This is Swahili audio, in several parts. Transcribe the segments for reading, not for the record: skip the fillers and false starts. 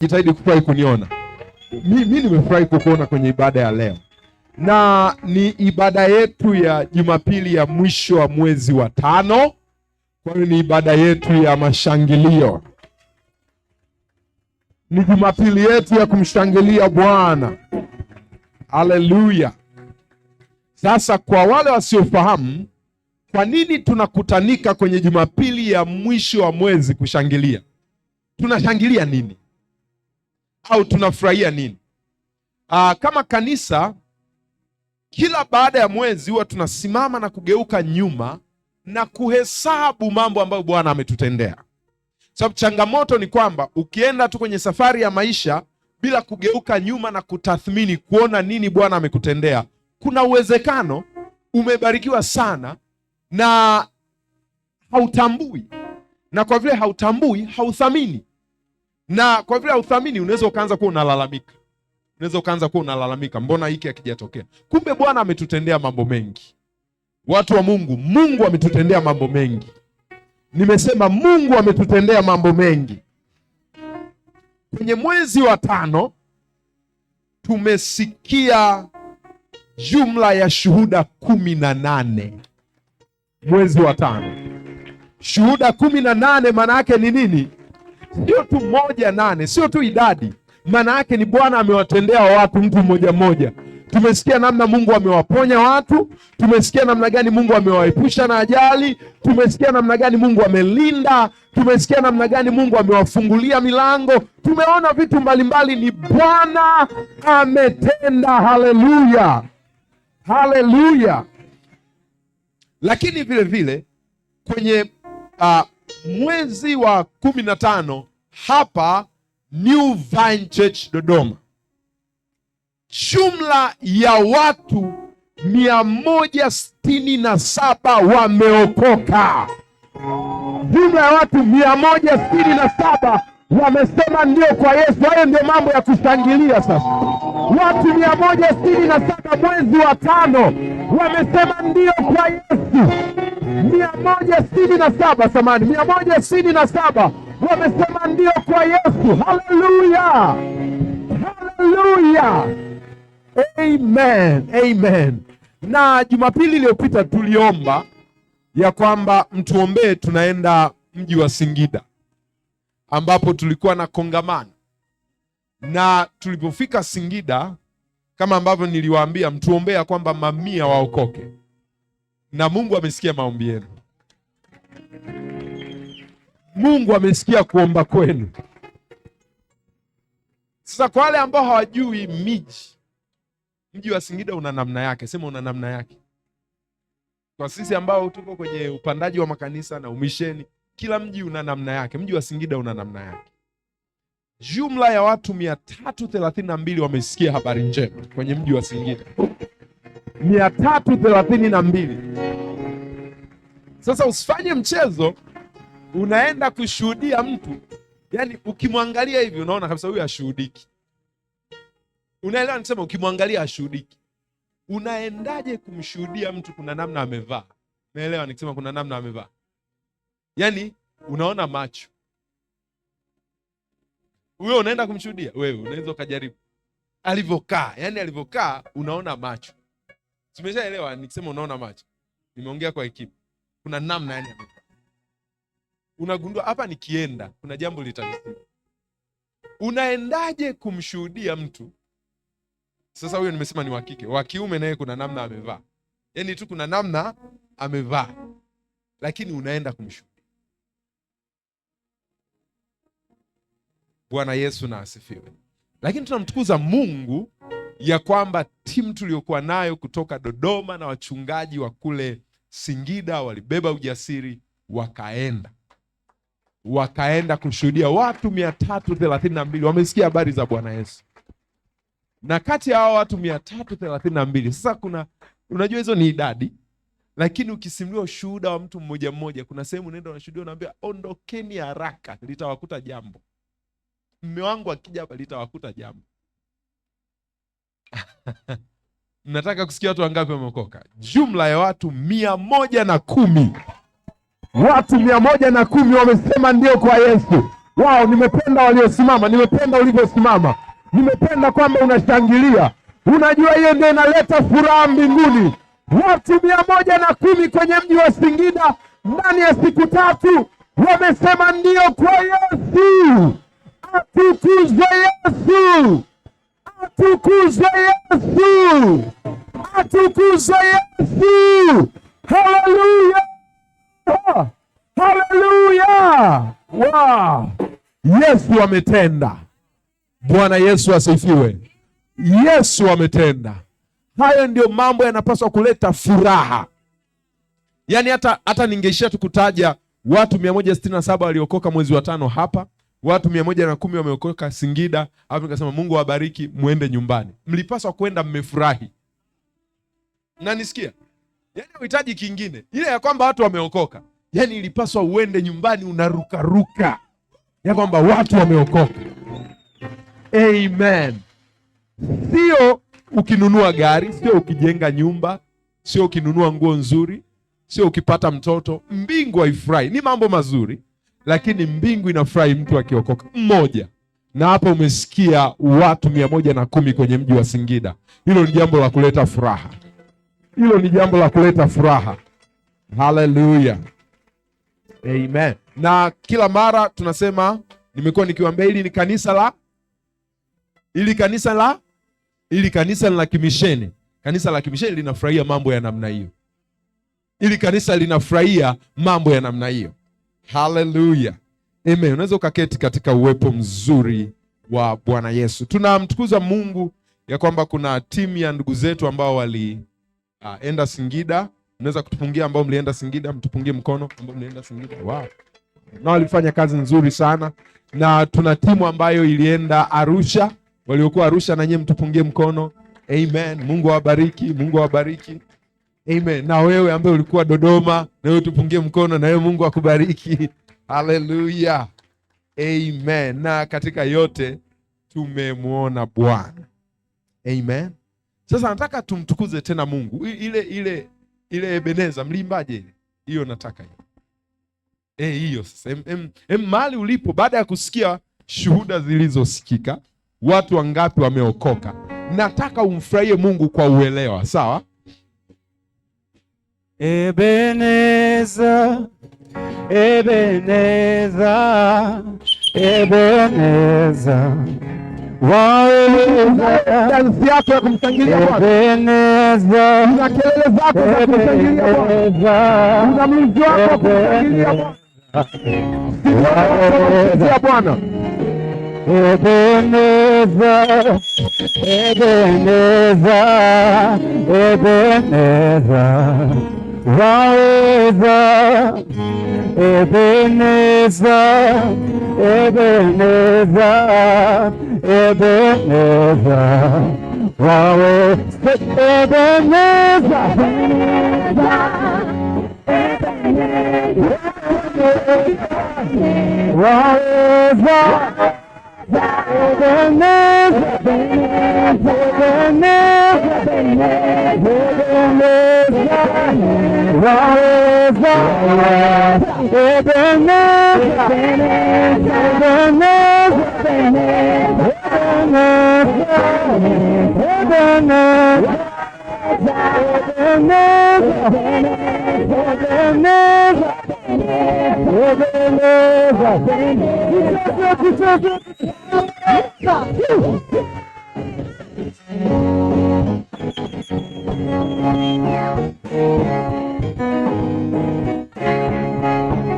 Jitahidi kufurahi kuniona. Mimi nimefurahi kukuona kwenye ibada ya leo, na ni ibada yetu ya Jumapili ya mwisho wa mwezi wa 5. Kwa hiyo ni ibada yetu ya mashangilio, ni Jumapili yetu ya kumshangilia Bwana. Haleluya! Sasa kwa wale wasiofahamu, kwa nini tunakutanika kwenye Jumapili ya mwisho wa mwezi kushangilia? Tunashangilia nini? Au tunafurahia nini? Kama kanisa, kila baada ya mwezi huwa tunasimama na kugeuka nyuma na kuhesabu mambo ambayo Bwana ametutendea. Sababu changamoto ni kwamba ukienda tu kwenye safari ya maisha bila kugeuka nyuma na kutathmini kuona nini Bwana amekutendea, kuna uwezekano umebarikiwa sana na hautambui, na kwa vile hautambui hauthamini, na kwa vile hauthamini unaweza ukaanza kuwa unalalamika, mbona hiki hakijatokea? Kumbe Bwana ametutendea mambo mengi. Watu wa Mungu, Mungu ametutendea mambo mengi. Nimesema Mungu ametutendea mambo mengi. Kwenye mwezi wa 5 tumesikia jumla ya shuhuda 18. Mwezi wa 5 shuhuda 18, maana yake ni nini? Sio tu 1-8, sio tu idadi, maana yake ni Bwana amewatendea watu, mtu mmoja mmoja. Tumesikia namna Mungu amewaponya watu, tumesikia namna gani Mungu amewaepusha na ajali, tumesikia namna gani Mungu amelinda, tumesikia namna gani Mungu amewafungulia milango. Tumeona vitu mbalimbali, ni Bwana ametenda. Haleluya, haleluya. Lakini vile vile kwenye mwezi wa 15 hapa New Vine Church Dodoma, jumla ya watu 167 wameokoka. Jumla ya watu 167 wamesema ndio kwa Yesu. Hayo ndio mambo ya kushangilia. Sasa watu 167 mwezi wa 5 wamesema ndio kwa Yesu. 167 wamesema ndio kwa Yesu. Haleluya, haleluya, amen, amen. Na Jumapili iliyopita tuliomba ya kwamba mtuombee, tunaenda mji wa Singida ambapo tulikuwa na kongamano, na tulipofika Singida, kama ambavyo niliwaambia, mtuombee ya kwamba mamia waokoke, na Mungu amesikia maombi yenu. Mungu amesikia kuomba kwenu. Sasa kwa wale ambao hawajui mji wa Singida una namna yake. Sema una namna yake. Kwa sisi ambao tuko kwenye upandaji wa makanisa na umisheni, kila mji una namna yake. Mji wa Singida una namna yake. Jumla ya watu 332 wamesikia habari njema kwenye mji wa Singida. 332. Sasa usifanye mchezo, unaenda kushuhudia mtu, yani ukimwangalia hivi unaona kabisa huyu hashuhudiki. Unaelewa nisema, ukimwangalia hashuhudiki. Unaendaje kumshuhudia mtu kuna namna amevaa? Unaelewa nikisema kuna namna amevaa? Yani unaona macho. Wewe unaenda kumshuhudia, wewe unaweza ukajaribu alivyokaa, yani alivyokaa unaona macho. Tumeshaelewa nikisema unaona macho. Nimeongea kwa hekima. Kuna namna yani amevaa. Unagundua hapa nikienda kuna jambo litanisibu. Unaendaje kumshuhudia mtu? Sasa huyo nimesema ni wa kike, wa kiume naye kuna namna amevaa. Yaani tu kuna namna amevaa, lakini unaenda kumshuhudia. Bwana Yesu na asifiwe. Lakini tunamtukuza Mungu ya kwamba timu tuliyokuwa nayo kutoka Dodoma na wachungaji wa kule Singida walibeba ujasiri, wakaenda kushuhudia. Watu 332 wamesikia habari za Bwana Yesu. Na kati ya hao watu 332, sasa unajua hizo ni idadi, lakini ukisimulia ushuhuda wa mtu mmoja mmoja, kuna sehemu unaenda unashuhudia, unaambia ondokeni haraka, litawakuta jambo. Mume wangu akija hapa litawakuta jambo. Mnataka kusikia watu wangapi wameokoka? Jumla ya watu 110. Watu 110 wamesema ndio kwa Yesu. Wao, nimependa waliosimama, nimependa ulivyosimama, nimependa kwamba unashangilia. Unajua hiyo ndio inaleta furaha mbinguni. Watu 110 kwenye mji wa Singida ndani ya siku 3 wamesema ndio kwa Yesu. Atukuzwe Yesu, atukuzwe Yesu, atukuzwe Yesu. Haleluya, haleluya. Wow. Yesu ametenda. Bwana Yesu asifiwe. Yesu ametenda. Hayo ndio mambo yanapaswa kuleta furaha. Yaani hata ningeishia tukutaja watu 167 waliokoka mwezi wa 5 hapa, watu 110 wameokoka Singida, hapo nikasema Mungu awabariki, muende nyumbani. Mlipaswa kwenda mmefurahi. Na nisikia? Yaani uhitaji kingine. Ile ya kwamba watu wameokoka. Yaani ilipaswa uende nyumbani unaruka ya kwamba watu wameokoka. Amen. Sio ukinunua gari, sio ukijenga nyumba, sio ukinunua nguo nzuri, sio ukipata mtoto. Mbingu haifurahi. Ni mambo mazuri, lakini mbingu inafurahi mtu akiokoka mmoja. Na hapa umesikia watu 110 kwenye mji wa Singida. Hilo ni jambo la kuleta furaha. Hilo ni jambo la kuleta furaha. Haleluya. Amen. Na kila mara tunasema, nimekuwa nikiwaambia hili ni kanisa la kimisheni. Kanisa la kimisheni linafurahia mambo ya namna hiyo. Ili kanisa linafurahia mambo ya namna hiyo. Haleluya. Amen. Unaweza ukaketi katika uwepo mzuri wa Bwana Yesu. Tunamtukuza Mungu ya kwamba kuna timu ya ndugu zetu ambao walienda Singida. Unaweza kutupungia ambao mlienda Singida, mtupungie mkono ambao mlienda Singida. Wow. Na walifanya kazi nzuri sana. Na tuna timu ambayo ilienda Arusha, waliokuwa Arusha, na nyinyi mtupungie mkono. Amen. Mungu awabariki, Mungu awabariki. Amen. Na wewe ambaye ulikuwa Dodoma, na wewe tupungie mkono, na wewe Mungu akubariki. Haleluya. Amen. Na katika yote tumemwona Bwana. Amen. Sasa nataka tumtukuze tena Mungu. Ile Ebeneza mlimbaje ile? Hiyo nataka hiyo. Hiyo sasa. Mahali ulipo baada ya kusikia shuhuda zilizosikika, watu wangapi wameokoka? Nataka umfurahie Mungu kwa uelewa, sawa? Ebeneza, Ebeneza, Ebeneza, dansi yako ya kumshangilia Bwana. Ebeneza, na kelele zako za kumshangilia Bwana. Na mlio wako kumshangilia Bwana. Ebeneza, Ebeneza, Ebeneza, waweza. Ebeneza, Ebeneza, Ebeneza, waweza. Ebeneza, waweza. Unashuka kidogo.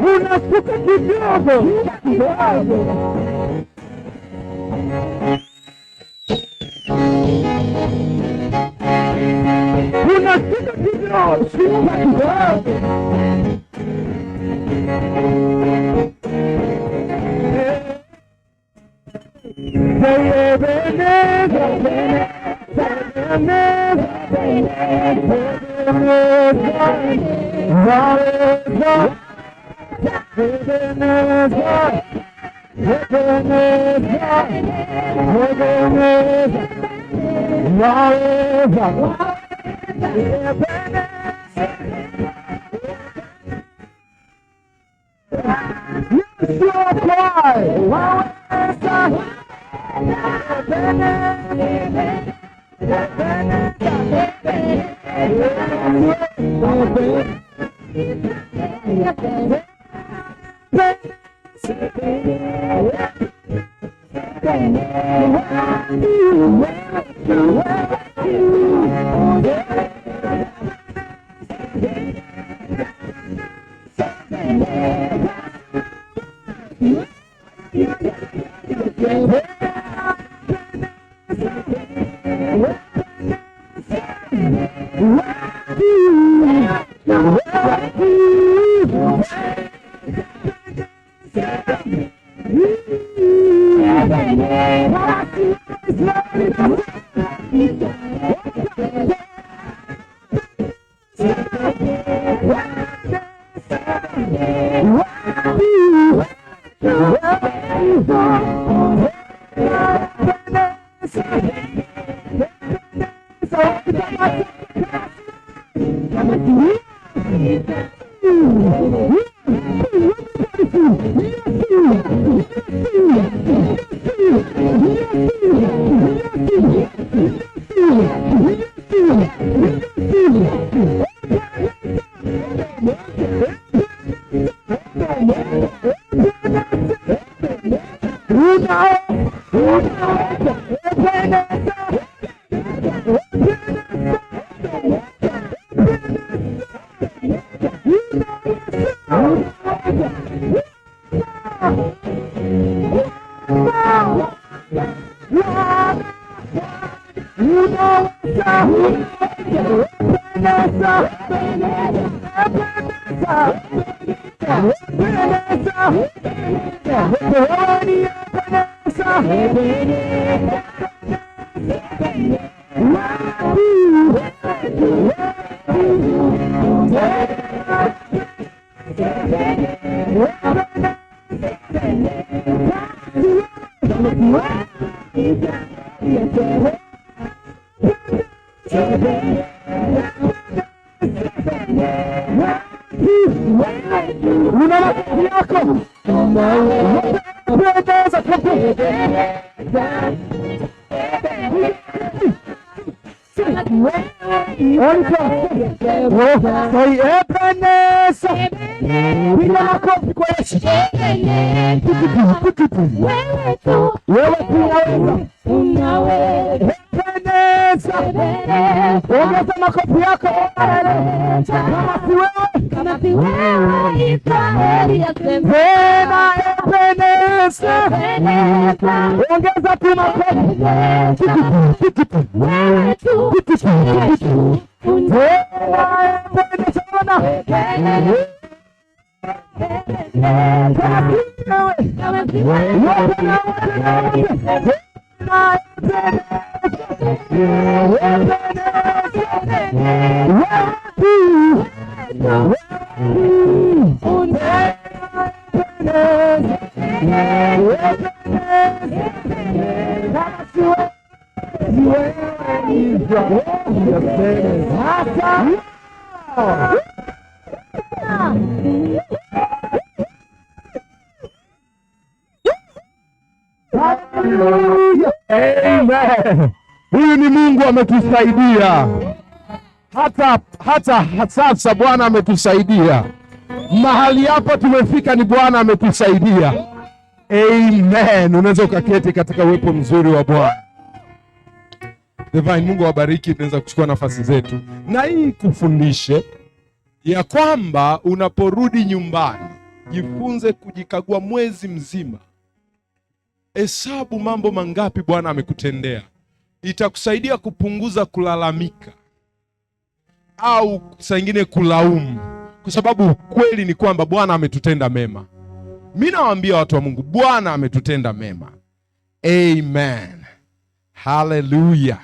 Unashuka kidogo. Yesu okoaye, waweza. Huyu ni Mungu ametusaidia. Hata sasa Bwana ametusaidia. Mahali hapa tumefika ni Bwana ametusaidia. Amen. Unaweza ukaketi katika uwepo mzuri wa Bwana. Divine, Mungu awabariki. Tunaweza kuchukua nafasi zetu. Na hii kufundishe ya kwamba unaporudi nyumbani, jifunze kujikagua mwezi mzima. Hesabu mambo mangapi Bwana amekutendea. Itakusaidia kupunguza kulalamika au saa nyingine kulaumu, kwa sababu kweli ni kwamba Bwana ametutenda mema. Mimi nawaambia watu wa Mungu, Bwana ametutenda mema. Amen. Hallelujah.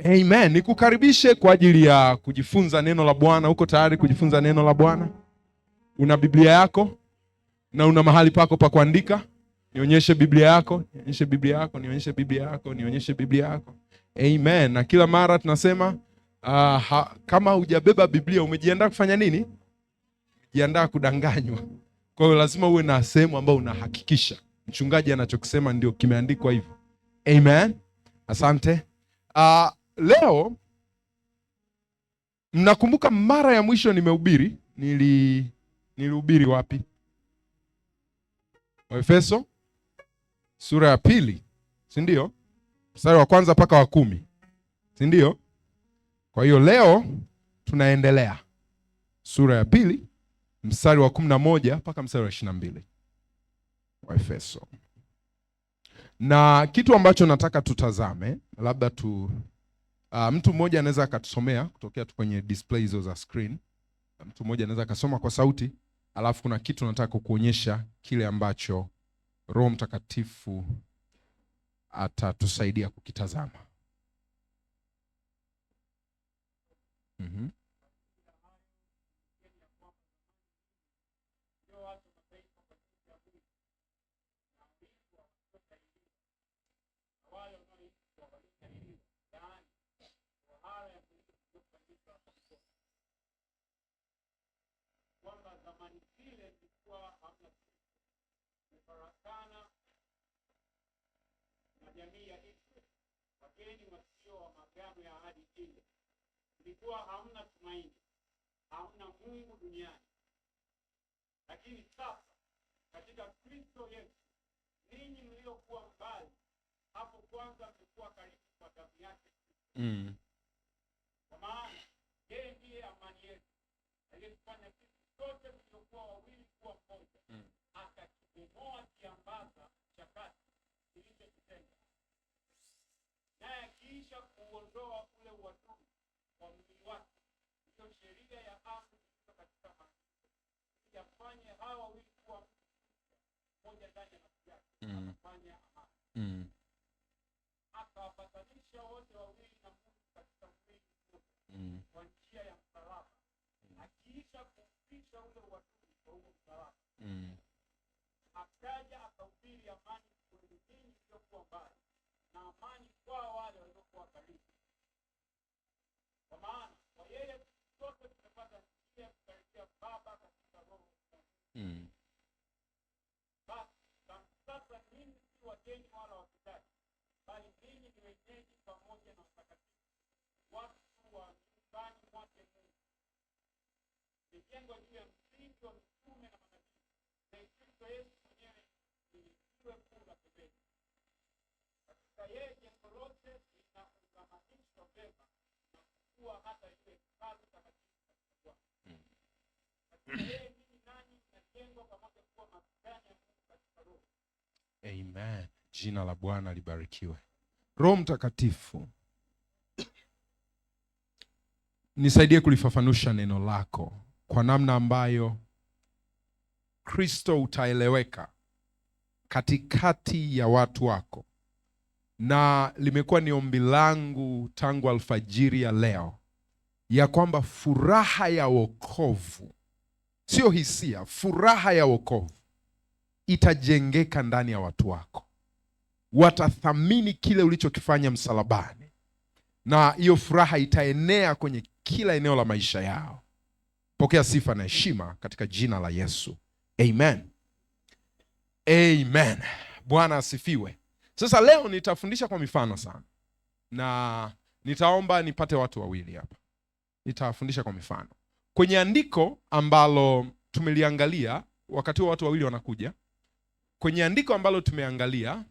Amen. Nikukaribishe kwa ajili ya kujifunza neno la Bwana. Uko tayari kujifunza neno la Bwana? Una Biblia yako na una mahali pako pa kuandika? Nionyeshe Biblia yako, nionyeshe Biblia yako, nionyeshe Biblia yako, nionyeshe Biblia yako. Amen. Na kila mara tunasema kama hujabeba Biblia umejiandaa kufanya nini? Jiandaa kudanganywa. Kwa hiyo lazima uwe na sehemu ambayo unahakikisha mchungaji anachokisema ndio kimeandikwa hivyo. Amen. Asante. Leo mnakumbuka mara ya mwisho nimehubiri, nilihubiri wapi? Waefeso sura ya 2, si ndio? Mstari wa 1 mpaka wa 10, si ndio? Kwa hiyo leo tunaendelea sura ya 2 mstari wa 11 mpaka mstari wa 22 Waefeso. Na kitu ambacho nataka tutazame, labda mtu mmoja anaweza akatusomea kutokea tu kwenye display hizo za screen. Mtu mmoja anaweza akasoma kwa sauti, alafu kuna kitu nataka kukuonyesha kile ambacho Roho Mtakatifu atatusaidia kukitazama. Wageni wasio wa maagano ya ahadi ile. Kulikuwa hamna tumaini, hamna Mungu duniani. Lakini sasa katika Kristo Yesu, ninyi mliokuwa mbali hapo kwanza mmekuwa karibu kwa damu yake. Kwa maana yeye ndiye amani yetu, aliyefanya sisi sote tuliokuwa wawili kuwa mmoja, akakibomoa kiambaza cha kati kilichokitenga, naye akiisha kuondoa ule uadui wa mwili wake, hiyo sheria ya amri iliyo katika maandiko, yafanye hawa wawili kuwa mmoja ndani ya nafsi yake, akafanya amani. Akawapatanisha wote wawili na Mungu katika mwili mmoja kwa njia ya msalaba, akiisha kuupisha ule uadui kwa huo msalaba, akaja akahubiri amani kwenu ninyi mliokuwa mbali, na amani kwa wale waliokuwa karibu. Kwa maana kwa yeye sote tumepata njia ya kukaribia Baba katika Roho Mtakatifu. Basi sasa ninyi si wageni wala wapitaji, bali ninyi ni wenyeji pamoja na watakatifu, watu wa nyumbani mwake Mungu, mmejengwa juu ya msingi wa mitume na manabii, na Kristo Yesu mwenyewe ni jiwe kuu la pembeni. Katika yeye jengo lote linaungamanishwa vyema na kukua hata iwe hekalu takatifu katika Bwana. Katika yeye ninyi nanyi mnajengwa pamoja kuwa maskani ya Mungu katika Roho. Amen. Jina la Bwana libarikiwe. Roho Mtakatifu, nisaidie kulifafanusha neno lako kwa namna ambayo Kristo utaeleweka katikati ya watu wako. Na limekuwa ni ombi langu tangu alfajiri ya leo, ya kwamba furaha ya wokovu, sio hisia, furaha ya wokovu itajengeka ndani ya watu wako. Watathamini kile ulichokifanya msalabani, na hiyo furaha itaenea kwenye kila eneo la maisha yao. Pokea sifa na heshima katika jina la Yesu. Amen. Amen. Bwana asifiwe. Sasa leo nitafundisha kwa mifano sana, na nitaomba nipate watu wawili hapa. Nitafundisha kwa mifano kwenye andiko ambalo tumeliangalia. Wakati watu wawili wanakuja kwenye andiko ambalo tumeangalia,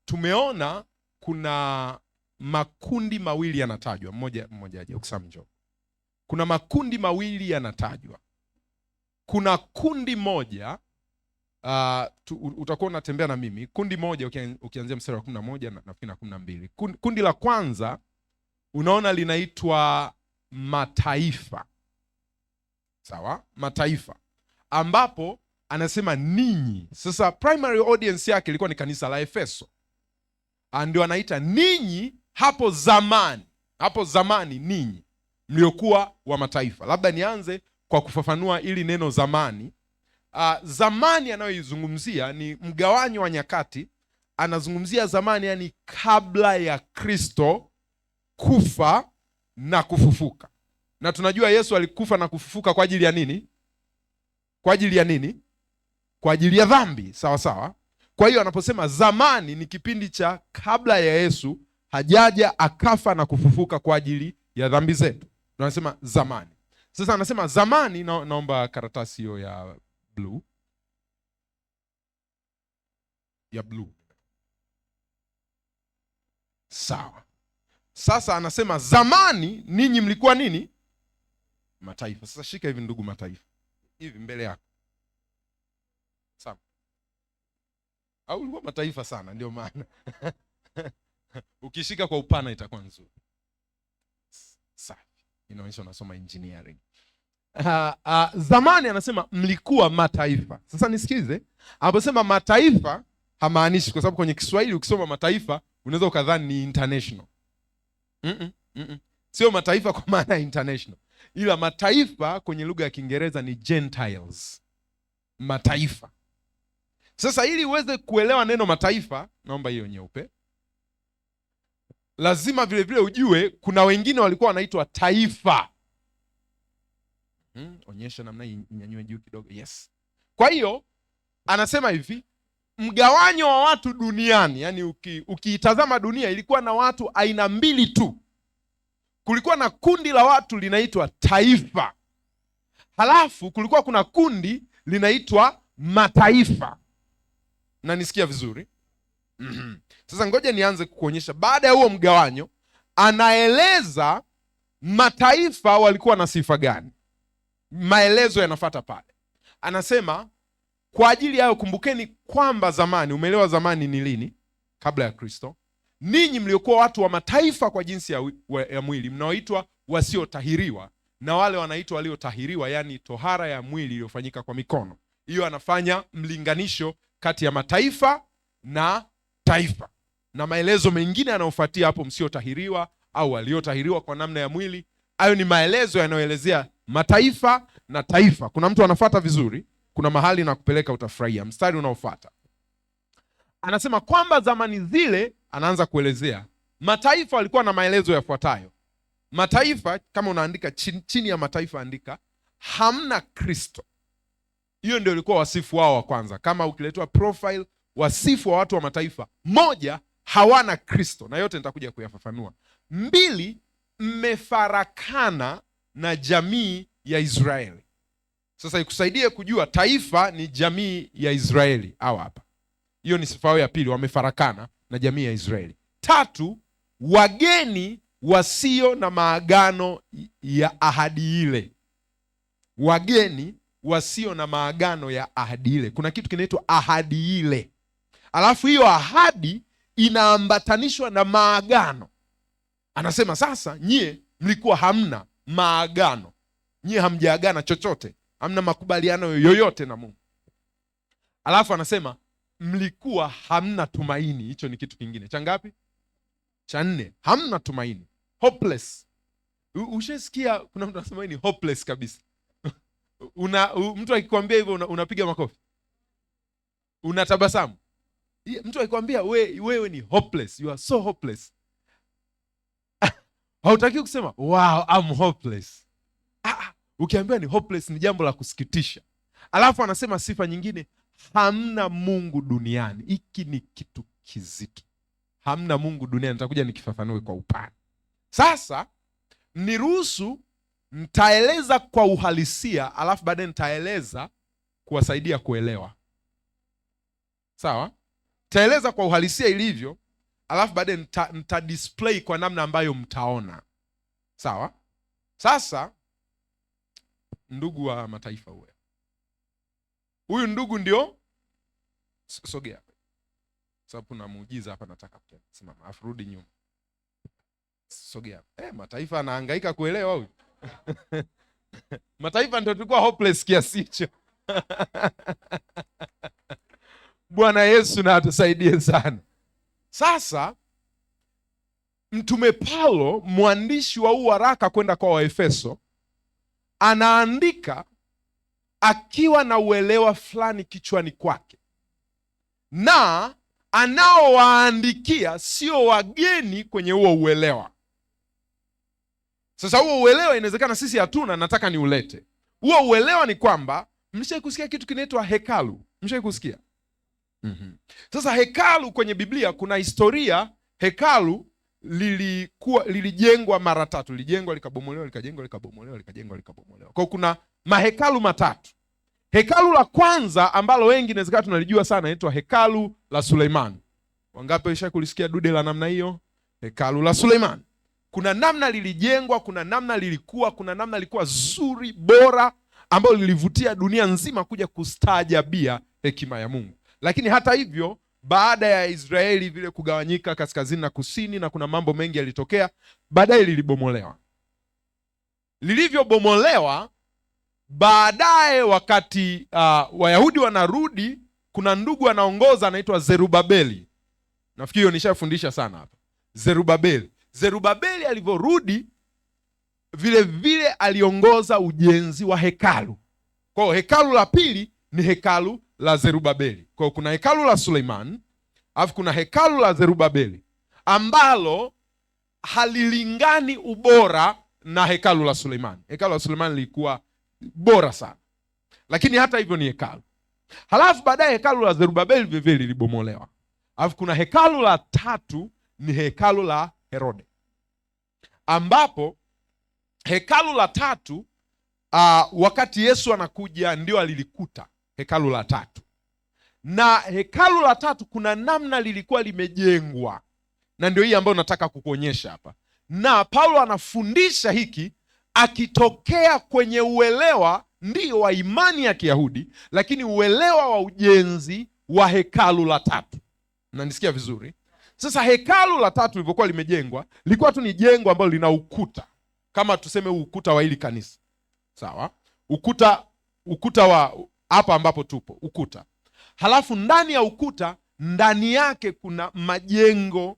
tumeona kuna makundi mawili yanatajwa. Mmoja aje Uksamjo. Kuna makundi mawili yanatajwa. Kuna kundi moja, utakuwa unatembea na mimi. Kundi moja ukianzia mstari wa 11 na nafikiri na 12. Kundi la kwanza unaona linaitwa mataifa. Sawa? Mataifa, ambapo anasema ninyi. Sasa primary audience yake ilikuwa ni kanisa la Efeso. Ndio anaita ninyi hapo zamani. Hapo zamani ninyi mliokuwa wa mataifa. Labda nianze kwa kufafanua ili neno zamani. Zamani anayoizungumzia ni mgawanyo wa nyakati. Anazungumzia zamani, yani kabla ya Kristo kufa na kufufuka. Na tunajua Yesu alikufa na kufufuka kwa ajili ya nini? Kwa ajili ya nini? Kwa ajili ya dhambi, sawa sawa. Kwa hiyo anaposema zamani ni kipindi cha kabla ya Yesu hajaja akafa na kufufuka kwa ajili ya dhambi zetu. Tunasema zamani. Sasa anasema zamani, naomba karatasi hiyo ya blue. Ya blue. Sawa. Sasa anasema zamani ninyi mlikuwa nini? Mataifa. Sasa shika hivi ndugu, mataifa hivi mbele yako, sawa? Au ulikuwa mataifa sana, ndio maana ukishika kwa upana itakuwa nzuri. Safi, inaonyesha unasoma engineering. Zamani anasema mlikuwa mataifa. Sasa nisikize, anaposema mataifa hamaanishi, kwa sababu kwenye Kiswahili ukisoma mataifa unaweza ukadhani ni international. Sio mataifa kwa maana international, ila mataifa kwenye lugha ya Kiingereza ni Gentiles, mataifa. Sasa ili uweze kuelewa neno mataifa, naomba hiyo nyeupe, lazima vile vile ujue kuna wengine walikuwa wanaitwa taifa. Onyesha namna hii, inyanyue juu kidogo. Yes. Kwa hiyo anasema hivi, mgawanyo wa watu duniani, yani ukiitazama dunia ilikuwa na watu aina mbili tu. Kulikuwa na kundi la watu linaitwa taifa, halafu kulikuwa kuna kundi linaitwa mataifa. Na nisikia vizuri? Sasa ngoja nianze kukuonyesha. Baada ya huo mgawanyo, anaeleza mataifa walikuwa na sifa gani. Maelezo yanafuata pale. Anasema kwa ajili yao kumbukeni kwamba zamani, umeelewa zamani ni lini? Kabla ya Kristo. Ninyi mliokuwa watu wa mataifa kwa jinsi ya mwili, mnaoitwa wasiotahiriwa, na wale wanaitwa waliotahiriwa, yani tohara ya mwili iliyofanyika kwa mikono. Hiyo anafanya mlinganisho kati ya mataifa na taifa, na maelezo mengine yanayofuatia hapo, msiotahiriwa au waliotahiriwa kwa namna ya mwili. Hayo ni maelezo yanayoelezea mataifa na taifa. Kuna mtu anafuata vizuri? Kuna mahali na kupeleka, utafurahia. Mstari unaofuata anasema kwamba zamani zile, anaanza kuelezea mataifa walikuwa na maelezo yafuatayo. Mataifa, kama unaandika chini ya mataifa andika hamna Kristo. Hiyo ndio ilikuwa wasifu wao wa kwanza. Kama ukiletwa profile wasifu wa watu wa mataifa, moja, hawana Kristo, na yote nitakuja kuyafafanua. Mbili, mmefarakana na jamii ya Israeli. Sasa ikusaidie kujua taifa ni jamii ya Israeli au hapa. Hiyo ni sifa yao ya pili, wamefarakana na jamii ya Israeli. Tatu, wageni wasio na maagano ya ahadi ile. Wageni wasio na maagano ya ahadi ile. Kuna kitu kinaitwa ahadi ile, alafu hiyo ahadi inaambatanishwa na maagano. Anasema sasa nyie mlikuwa hamna maagano, nyie hamjaagana chochote, hamna makubaliano yoyote na Mungu. Alafu anasema mlikuwa hamna tumaini. Hicho ni kitu kingine. Cha ngapi? Cha nne. Hamna tumaini, hopeless. Ushasikia kuna mtu anasema ni hopeless kabisa? Mtu akikwambia hivyo unapiga makofi, unatabasamu. Mtu akikwambia wewe ni hopeless, you are so hopeless, hautaki kusema wow I'm hopeless. Ukiambiwa ni hopeless ni jambo la kusikitisha. Alafu anasema sifa nyingine, hamna Mungu duniani. Hiki ni kitu kizito. Hamna Mungu duniani. Nitakuja nikifafanue kwa upana. Sasa niruhusu nitaeleza kwa uhalisia, alafu baadaye nitaeleza kuwasaidia kuelewa. Sawa? Nitaeleza kwa uhalisia ilivyo, alafu baadaye nita display kwa namna ambayo mtaona. Sawa? Sasa ndugu wa mataifa, huyu ndugu ndio, sogea sababu kuna muujiza hapa nataka kusimama, afu rudi nyuma, sogea. Mataifa anahangaika kuelewa huyu. Mataifa ndio tulikuwa hopeless kiasi hicho. Bwana Yesu na atusaidie sana. Sasa Mtume Paulo, mwandishi wa huu waraka kwenda kwa Waefeso, anaandika akiwa na uelewa fulani kichwani kwake, na anaowaandikia sio wageni kwenye huo uelewa. Sasa huo uelewa inawezekana sisi hatuna, nataka niulete. Huo uelewa ni kwamba Mlishawahi kusikia kitu kinaitwa hekalu? Mlishawahi kusikia? Sasa hekalu kwenye Biblia kuna historia. Hekalu lilijengwa mara tatu, lilijengwa likabomolewa, likajengwa likabomolewa, likajengwa likabomolewa. Kwa kuna mahekalu matatu. Hekalu la kwanza ambalo wengi inawezekana tunalijua sana inaitwa hekalu la Suleiman. Wangapi walisha kulisikia dude la namna hiyo? Hekalu la Suleiman. Kuna namna lilijengwa, kuna namna lilikuwa, kuna namna lilikuwa zuri bora, ambalo lilivutia dunia nzima kuja kustaajabia hekima ya Mungu. Lakini hata hivyo, baada ya Israeli vile kugawanyika kaskazini na kusini, na kuna mambo mengi yalitokea, baadaye lilibomolewa. Lilivyobomolewa, baadaye wakati Wayahudi wanarudi, kuna ndugu anaongoza anaitwa Zerubabeli. Nafikiri hiyo nishafundisha sana hapa. Zerubabeli alivyorudi, vile vile aliongoza ujenzi wa hekalu. Kwa hiyo hekalu la pili ni hekalu la Zerubabeli. Kwa hiyo kuna hekalu la Suleiman, alafu kuna hekalu la Zerubabeli ambalo halilingani ubora na hekalu la Suleiman. Hekalu la Suleiman lilikuwa bora sana, lakini hata hivyo ni hekalu. Halafu baadaye hekalu la Zerubabeli vile vile lilibomolewa. Alafu kuna hekalu la tatu ni hekalu la Herode, ambapo hekalu la tatu wakati Yesu anakuja ndio alilikuta hekalu la tatu. Na hekalu la tatu kuna namna lilikuwa limejengwa, na ndio hii ambayo nataka kukuonyesha hapa. Na Paulo anafundisha hiki akitokea kwenye uelewa ndio wa imani ya Kiyahudi, lakini uelewa wa ujenzi wa hekalu la tatu. Mnanisikia vizuri? Sasa hekalu la tatu lilivyokuwa limejengwa, lilikuwa tu ni jengo ambalo lina ukuta, kama tuseme ukuta wa hili kanisa. Sawa? Ukuta wa hapa ambapo tupo, ukuta. Halafu ndani ya ukuta, ndani yake kuna majengo,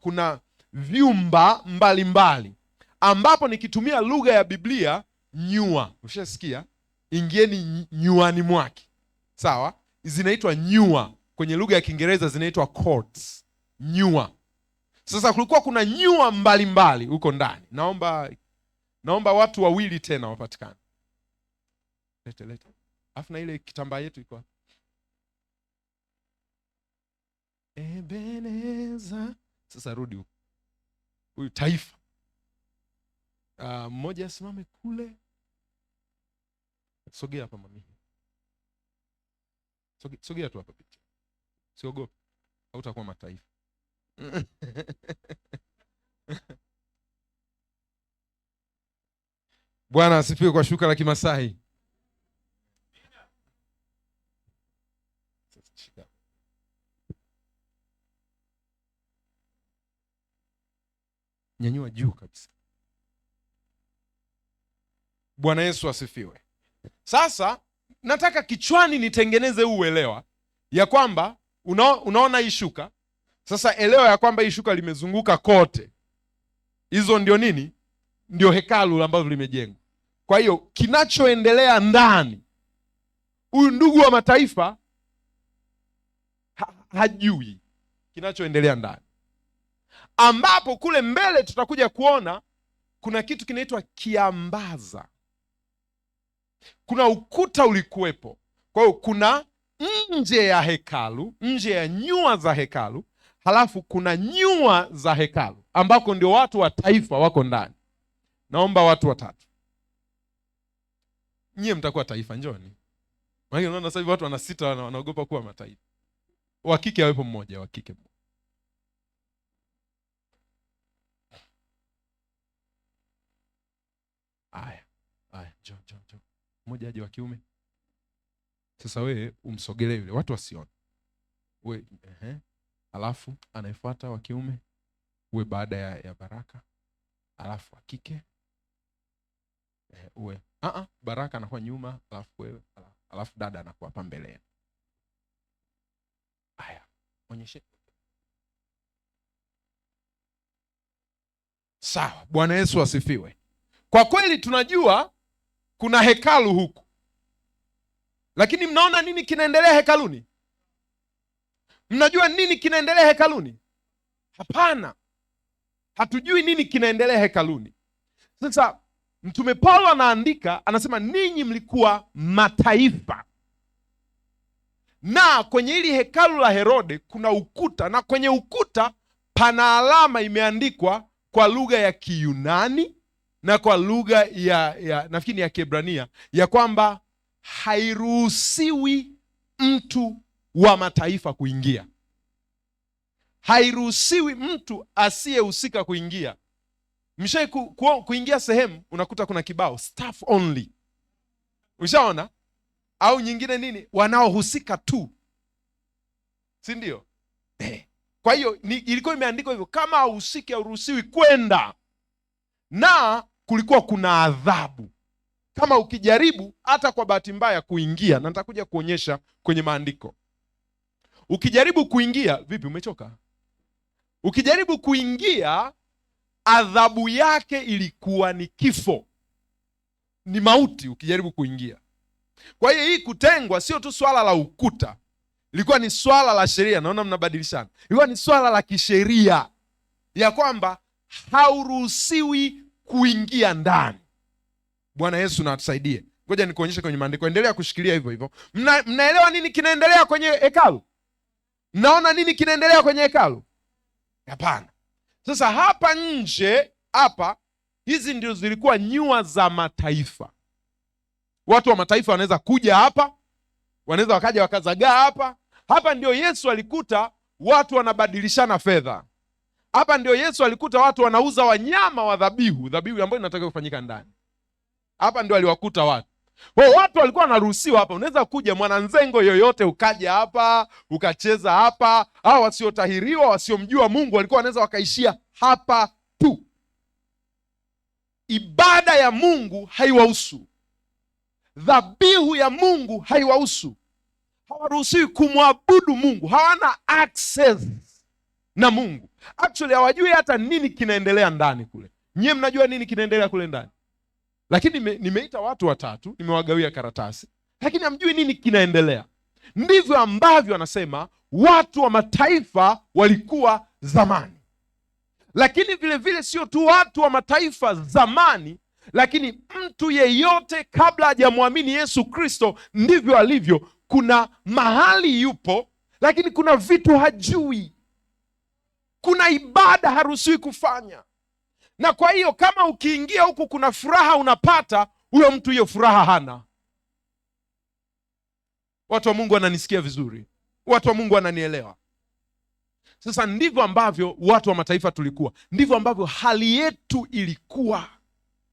kuna vyumba mbalimbali, ambapo nikitumia lugha ya Biblia, nyua. Ushasikia? Ingieni nyuani mwake. Sawa? Zinaitwa nyua. Kwenye lugha ya Kiingereza zinaitwa courts. Nyua. Sasa kulikuwa kuna nyua mbalimbali huko ndani. Naomba watu wawili tena wapatikane. Lete. Afu na ile kitambaa yetu iko. Ebeneza. Sasa rudi huko. Huyu Taifa. Mmoja asimame kule. Sogea hapa mami. Sogea tu hapa picha. Siogope. Hautakuwa Mataifa. Bwana asifiwe kwa shuka la Kimasai. Nyanyua juu kabisa. Bwana Yesu asifiwe. Sasa nataka kichwani nitengeneze uelewa ya kwamba unaona hii shuka. Sasa elewa ya kwamba hii shuka limezunguka kote. Hizo ndio nini? Ndio hekalu ambalo limejengwa. Kwa hiyo kinachoendelea ndani, huyu ndugu wa mataifa hajui kinachoendelea ndani, ambapo kule mbele tutakuja kuona kuna kitu kinaitwa kiambaza. Kuna ukuta ulikuwepo. Kwa hiyo kuna nje ya hekalu, nje ya nyua za hekalu, halafu kuna nyua za hekalu ambako ndio watu wa taifa wako ndani. Naomba watu watatu. Nyie mtakuwa taifa, njoni. Maana unaona sasa hivi watu wanasita, wanaogopa kuwa mataifa. Wa kike awepo mmoja, wa kike mmoja. Aya, njoo. Mmoja aje wa kiume. Sasa wewe umsogelee yule, watu wasione. Wewe alafu anayefuata wa kiume uwe baada ya Baraka. Alafu wa kike uwe Baraka anakuwa nyuma, alafu wewe, alafu dada anakuwa hapa mbele. Haya, onyeshe. Sawa, Bwana Yesu asifiwe. Kwa kweli tunajua kuna hekalu huku, lakini mnaona nini kinaendelea hekaluni? Mnajua nini kinaendelea hekaluni? Hapana, hatujui nini kinaendelea hekaluni. Sasa Mtume Paulo anaandika, anasema ninyi mlikuwa mataifa, na kwenye hili hekalu la Herode kuna ukuta, na kwenye ukuta pana alama imeandikwa kwa lugha ya Kiyunani na kwa lugha ya nafikiri ya Kiebrania, ya kwamba hairuhusiwi mtu wa mataifa kuingia. Hairuhusiwi mtu asiyehusika kuingia. Mshai kuingia sehemu unakuta kuna kibao staff only, ushaona? Au nyingine nini, wanaohusika tu, si ndio? Kwa hiyo ilikuwa imeandikwa hivyo, kama hauhusiki hauruhusiwi kwenda, na kulikuwa kuna adhabu kama ukijaribu hata kwa bahati mbaya kuingia, na nitakuja kuonyesha kwenye maandiko. Ukijaribu kuingia, vipi, umechoka? Ukijaribu kuingia, adhabu yake ilikuwa ni kifo, ni mauti ukijaribu kuingia. Kwa hiyo hii kutengwa sio tu swala la ukuta, ilikuwa ni swala la sheria. Naona mnabadilishana. Ilikuwa ni swala la kisheria ya kwamba hauruhusiwi kuingia ndani. Bwana Yesu na atusaidie. Ngoja nikuonyeshe kwenye maandiko. Endelea kushikilia hivyo hivyo. Mnaelewa nini kinaendelea kwenye hekalu? Mnaona nini kinaendelea kwenye hekalu? Hapana. Sasa hapa nje hapa, hizi ndio zilikuwa nyua za mataifa. Watu wa mataifa wanaweza kuja hapa, wanaweza wakaja wakazagaa hapa. Hapa ndio Yesu alikuta watu wanabadilishana fedha. Hapa ndio Yesu alikuta watu wanauza wanyama wa dhabihu ambayo inatakiwa kufanyika ndani. Hapa ndio aliwakuta watu. Watu walikuwa wanaruhusiwa hapa. Unaweza kuja mwananzengo yoyote ukaja hapa, ukacheza hapa. Hao wasiotahiriwa, wasiomjua Mungu walikuwa wanaweza wakaishia hapa tu. Ibada ya Mungu haiwahusu. Dhabihu ya Mungu haiwahusu. Hawaruhusiwi kumwabudu Mungu. Hawana access na Mungu. Actually hawajui hata nini kinaendelea ndani kule. Nyie mnajua nini kinaendelea kule ndani? Lakini nimeita watu watatu, nimewagawia karatasi, lakini hamjui nini kinaendelea. Ndivyo ambavyo anasema watu wa mataifa walikuwa zamani. Lakini vile vile sio tu watu wa mataifa zamani, lakini mtu yeyote kabla hajamwamini Yesu Kristo ndivyo alivyo. Kuna mahali yupo, lakini kuna vitu hajui. Kuna ibada haruhusiwi kufanya. Na kwa hiyo kama ukiingia huku kuna furaha unapata, huyo mtu hiyo furaha hana. Watu wa Mungu wananisikia vizuri? Watu wa Mungu wananielewa? Sasa ndivyo ambavyo watu wa mataifa tulikuwa, ndivyo ambavyo hali yetu ilikuwa.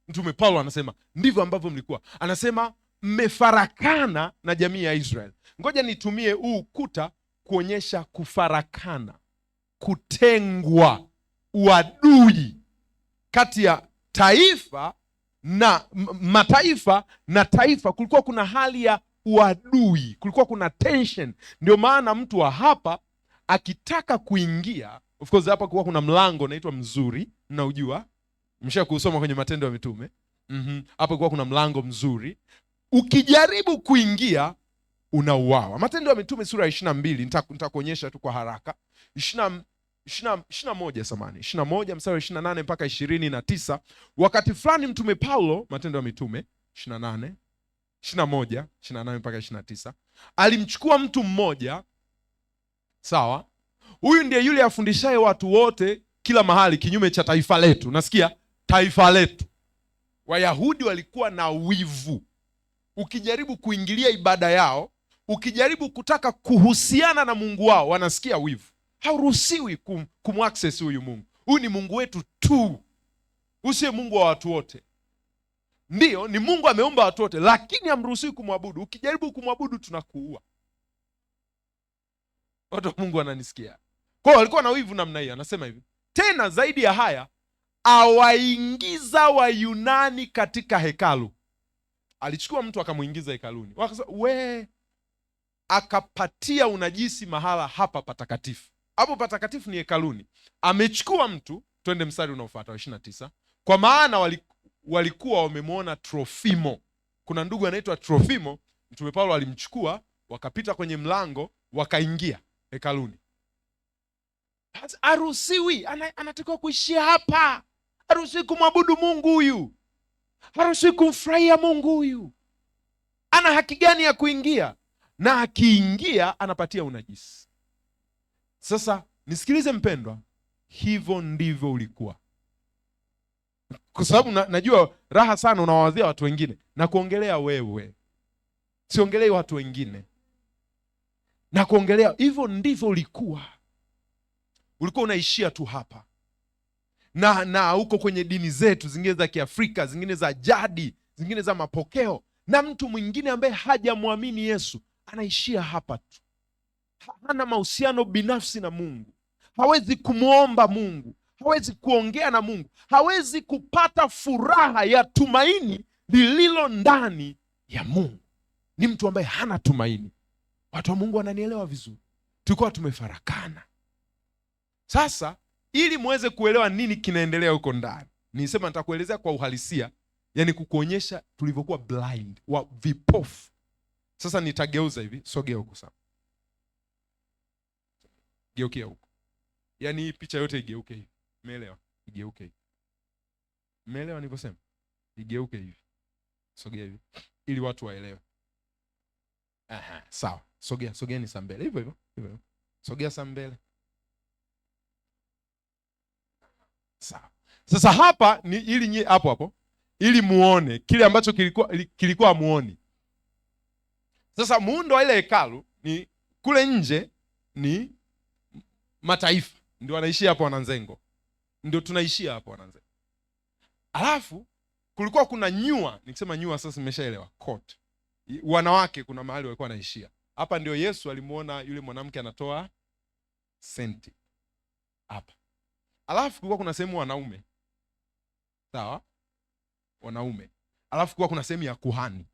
Mtume Paulo anasema ndivyo ambavyo mlikuwa. Anasema mmefarakana na jamii ya Israeli. Ngoja nitumie huu ukuta kuonyesha kufarakana, kutengwa, uadui kati ya taifa na mataifa na taifa. Kulikuwa kuna hali ya uadui, kulikuwa kuna tension. Ndio maana mtu wa hapa akitaka kuingia, of course hapa kulikuwa kuna mlango unaitwa Mzuri, mnaujua, msha kusoma kwenye Matendo ya Mitume. Hapa kulikuwa kuna mlango mzuri, ukijaribu kuingia unauawa. Matendo ya Mitume sura ya 22, nitakuonyesha tu kwa haraka. 21 mstari wa 28 mpaka 29. Wakati fulani Mtume Paulo, Matendo ya Mitume 21 28 mpaka 29, alimchukua mtu mmoja, sawa? Huyu ndiye yule afundishaye watu wote kila mahali kinyume cha taifa letu. Nasikia taifa letu. Wayahudi walikuwa na wivu. Ukijaribu kuingilia ibada yao, ukijaribu kutaka kuhusiana na Mungu wao, wanasikia wivu. Hauruhusiwi kumaccess huyu Mungu. Huyu ni Mungu wetu tu, usiye Mungu wa watu wote. Ndiyo, ni Mungu ameumba watu wote, lakini hamruhusiwi kumwabudu. Ukijaribu kumwabudu tunakuua. Watu wa Mungu wananisikia? Kwa hiyo walikuwa na wivu namna hiyo. Anasema hivi, tena zaidi ya haya, awaingiza Wayunani katika hekalu. Alichukua mtu akamuingiza hekaluni. Wakasema akapatia unajisi mahala hapa patakatifu. Hapo patakatifu ni hekaluni. Amechukua mtu, twende mstari unaofuata wa 29. Kwa maana walikuwa wamemwona Trofimo. Kuna ndugu anaitwa Trofimo, Mtume Paulo alimchukua, wakapita kwenye mlango, wakaingia hekaluni. Haruhusiwi, anatakiwa kuishia hapa. Haruhusiwi kumwabudu Mungu huyu. Haruhusiwi kumfurahia Mungu. Huyu ana haki gani ya kuingia? Na akiingia anapatia unajisi. Sasa nisikilize mpendwa, hivyo ndivyo ulikuwa. Kwa sababu najua raha sana unawawazia watu wengine na kuongelea wewe, siongelei watu wengine na kuongelea. Hivyo ndivyo ulikuwa unaishia tu hapa na huko kwenye dini zetu zingine za Kiafrika, zingine za jadi, zingine za mapokeo, na mtu mwingine ambaye hajamwamini Yesu anaishia hapa tu, hana mahusiano binafsi na Mungu, hawezi kumwomba Mungu, hawezi kuongea na Mungu, hawezi kupata furaha ya tumaini lililo ndani ya Mungu. Ni mtu ambaye hana tumaini. Watu wa Mungu wananielewa vizuri. Tulikuwa tumefarakana. Sasa ili muweze kuelewa nini kinaendelea huko ndani, nisema nitakuelezea kwa uhalisia, yani kukuonyesha tulivyokuwa blind, wa vipofu. Sasa nitageuza hivi, sogea huko sana. Geukia huko. Yani hii picha yote igeuke hivi. Umeelewa? Igeuke hivi. Umeelewa nilivyosema? Igeuke hivi. Sogea hivi ili watu waelewe. Aha, sawa. Sogea ni saa mbele. Hivyo. Sogea saa mbele. Sawa. Sasa hapa ni ili hapo ili muone kile ambacho kilikuwa muoni. Sasa muundo wa ile hekalu ni kule nje ni mataifa ndio wanaishia hapo Wananzengo. Ndio tunaishia hapo Wananzengo. Alafu kulikuwa kuna nyua, nikisema nyua sasa nimeshaelewa, court. Wanawake kuna mahali walikuwa wanaishia. Hapa ndio Yesu alimuona yule mwanamke anatoa senti. Hapa. Alafu kulikuwa kuna sehemu wanaume. Sawa? Wanaume. Alafu kulikuwa kuna sehemu ya kuhani.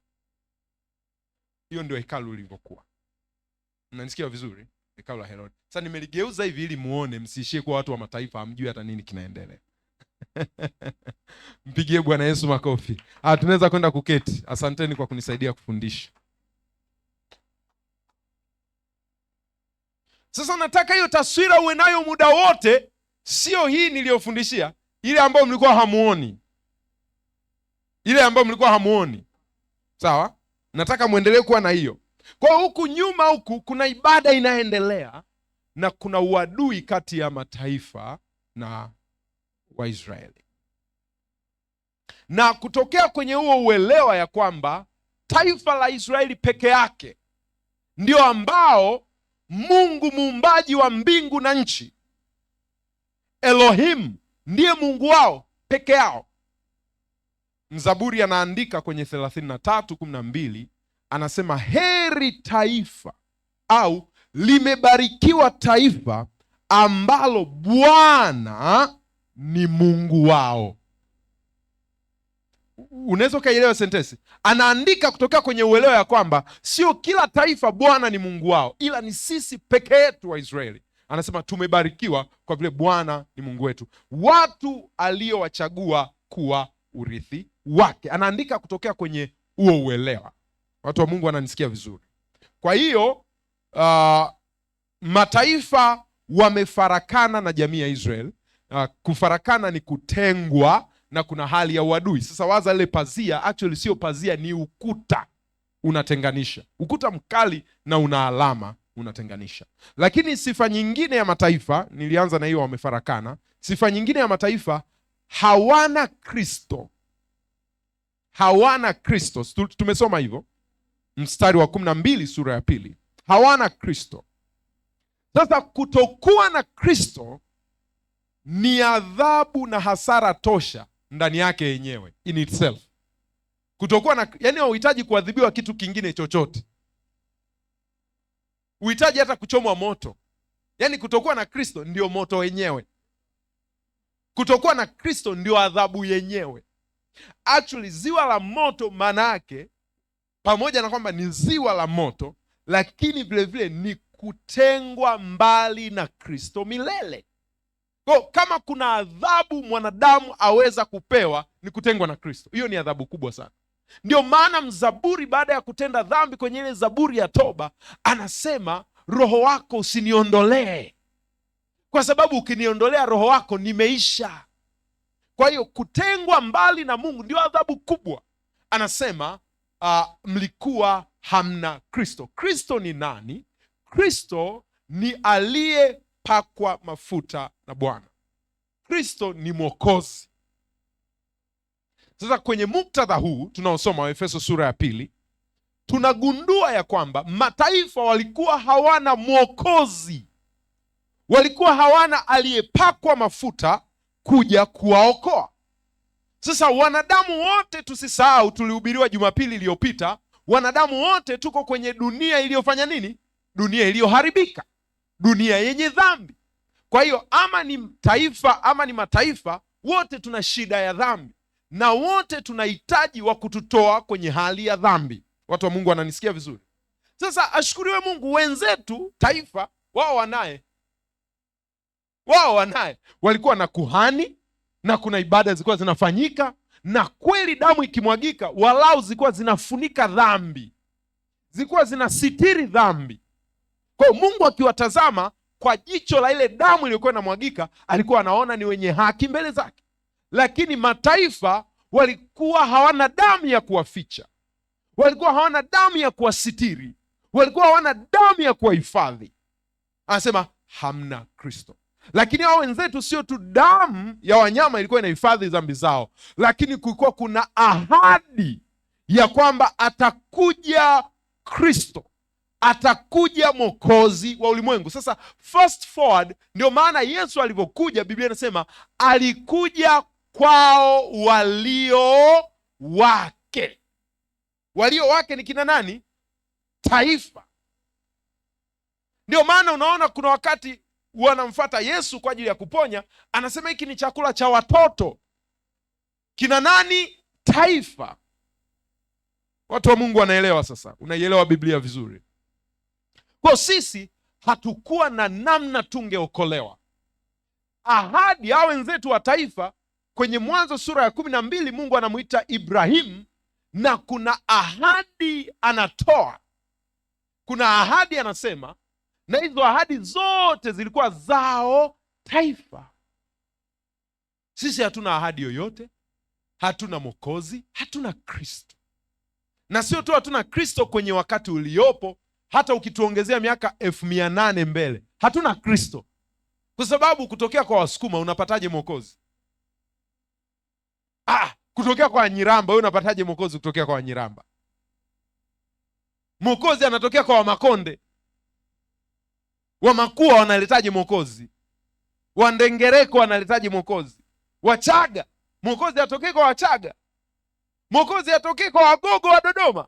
Hiyo ndio hekalu lilivyokuwa. Mnanisikia vizuri? Hekalu la Herode. Sasa nimeligeuza hivi ili muone, msiishie kwa watu wa mataifa hamjui hata nini kinaendelea. Mpigie Bwana Yesu makofi. Tunaweza kwenda kuketi. Asanteni kwa kunisaidia kufundisha. Sasa nataka hiyo taswira uwe nayo muda wote, sio hii niliyofundishia, ile ambayo mlikuwa hamuoni. Ile ambayo mlikuwa hamuoni. Sawa? Nataka muendelee kuwa na hiyo. Kwa huku nyuma huku kuna ibada inaendelea na kuna uadui kati ya mataifa na Waisraeli. Na kutokea kwenye huo uelewa ya kwamba taifa la Israeli peke yake ndio ambao Mungu muumbaji wa mbingu na nchi, Elohim, ndiye Mungu wao peke yao. Mzaburi anaandika kwenye 33:12 anasema, heri taifa au limebarikiwa taifa ambalo Bwana ni Mungu wao. Unaweza ukaielewa sentensi? Anaandika kutokea kwenye uelewa ya kwamba sio kila taifa Bwana ni Mungu wao, ila ni sisi peke yetu wa Israeli. Anasema tumebarikiwa kwa vile Bwana ni Mungu wetu, watu aliowachagua kuwa urithi wake. Anaandika kutokea kwenye huo uelewa. Watu wa Mungu wananisikia vizuri? Kwa hiyo mataifa wamefarakana na jamii ya Israel. Kufarakana ni kutengwa na kuna hali ya uadui. Sasa waza ile pazia, actually sio pazia, ni ukuta unatenganisha. Ukuta mkali na una alama unatenganisha. Lakini sifa nyingine ya mataifa, nilianza na hiyo wamefarakana. Sifa nyingine ya mataifa, hawana Kristo. Hawana Kristo. Tumesoma hivyo mstari wa 12 sura ya 2. Hawana Kristo. Sasa kutokuwa na Kristo ni adhabu na hasara tosha ndani yake yenyewe in itself. Kutokuwa na, yani hauhitaji kuadhibiwa kitu kingine chochote. Uhitaji hata kuchomwa moto. Yani kutokuwa na Kristo ndio moto wenyewe. Kutokuwa na Kristo ndio adhabu yenyewe. Actually ziwa la moto maana yake, pamoja na kwamba ni ziwa la moto, lakini vile vile ni kutengwa mbali na Kristo milele. Kwa kama kuna adhabu mwanadamu aweza kupewa ni kutengwa na Kristo. Hiyo ni adhabu kubwa sana. Ndio maana mzaburi baada ya kutenda dhambi kwenye ile zaburi ya toba anasema, roho wako usiniondolee, kwa sababu ukiniondolea roho wako nimeisha. Kwa hiyo kutengwa mbali na Mungu ndio adhabu kubwa. Anasema mlikuwa hamna Kristo. Kristo ni nani? Kristo ni aliyepakwa mafuta na Bwana. Kristo ni Mwokozi. Sasa kwenye muktadha huu tunaosoma Efeso sura ya 2, tunagundua ya kwamba mataifa walikuwa hawana mwokozi, walikuwa hawana aliyepakwa mafuta kuja kuwaokoa. Sasa wanadamu wote, tusisahau, tulihubiriwa Jumapili iliyopita, wanadamu wote tuko kwenye dunia iliyofanya nini? Dunia iliyoharibika, dunia yenye dhambi. Kwa hiyo ama ni taifa ama ni mataifa, wote tuna shida ya dhambi na wote tunahitaji wa kututoa kwenye hali ya dhambi. Watu wa Mungu wananisikia vizuri? Sasa ashukuriwe Mungu, wenzetu taifa wao wanaye walikuwa na kuhani na kuna ibada zilikuwa zinafanyika, na kweli damu ikimwagika walau zilikuwa zinafunika dhambi, zilikuwa zinasitiri dhambi. Kwa hiyo Mungu akiwatazama kwa jicho la ile damu iliyokuwa inamwagika, alikuwa anaona ni wenye haki mbele zake. Lakini mataifa walikuwa hawana damu ya kuwaficha, walikuwa hawana damu ya kuwasitiri, walikuwa hawana damu ya kuwahifadhi. Anasema hamna Kristo. Lakini hao wenzetu sio tu damu ya wanyama ilikuwa inahifadhi dhambi zao, lakini kulikuwa kuna ahadi ya kwamba atakuja Kristo, atakuja Mwokozi wa ulimwengu. Sasa fast forward, ndio maana Yesu alivyokuja, Biblia inasema alikuja kwao walio wake. Walio wake ni kina nani? Taifa. Ndio maana unaona kuna wakati wanamfuata Yesu kwa ajili ya kuponya, anasema hiki ni chakula cha watoto. Kina nani? Taifa. Watu wa Mungu wanaelewa sasa? Unaielewa Biblia vizuri? Kwa sisi hatukuwa na namna tungeokolewa. Ahadi hao wenzetu wa taifa, kwenye Mwanzo sura ya 12 Mungu anamuita Ibrahimu, na kuna ahadi anatoa, kuna ahadi anasema, na hizo ahadi zote zilikuwa zao taifa. Sisi hatuna ahadi yoyote, hatuna Mwokozi, hatuna Kristo. Na sio tu hatuna Kristo kwenye wakati uliopo, hata ukituongezea miaka 1800 mbele hatuna Kristo. Kwa sababu kutokea kwa Wasukuma unapataje Mwokozi? Kutokea kwa Wanyiramba, wewe unapataje Mwokozi kutokea kwa Wanyiramba? Mwokozi anatokea kwa Wamakonde. Wamakua wanaletaje Mwokozi? Wandengereko wanaletaje Mwokozi? Wachaga, Mwokozi atokee kwa Wachaga? Mwokozi atokee kwa Wagogo wa Dodoma?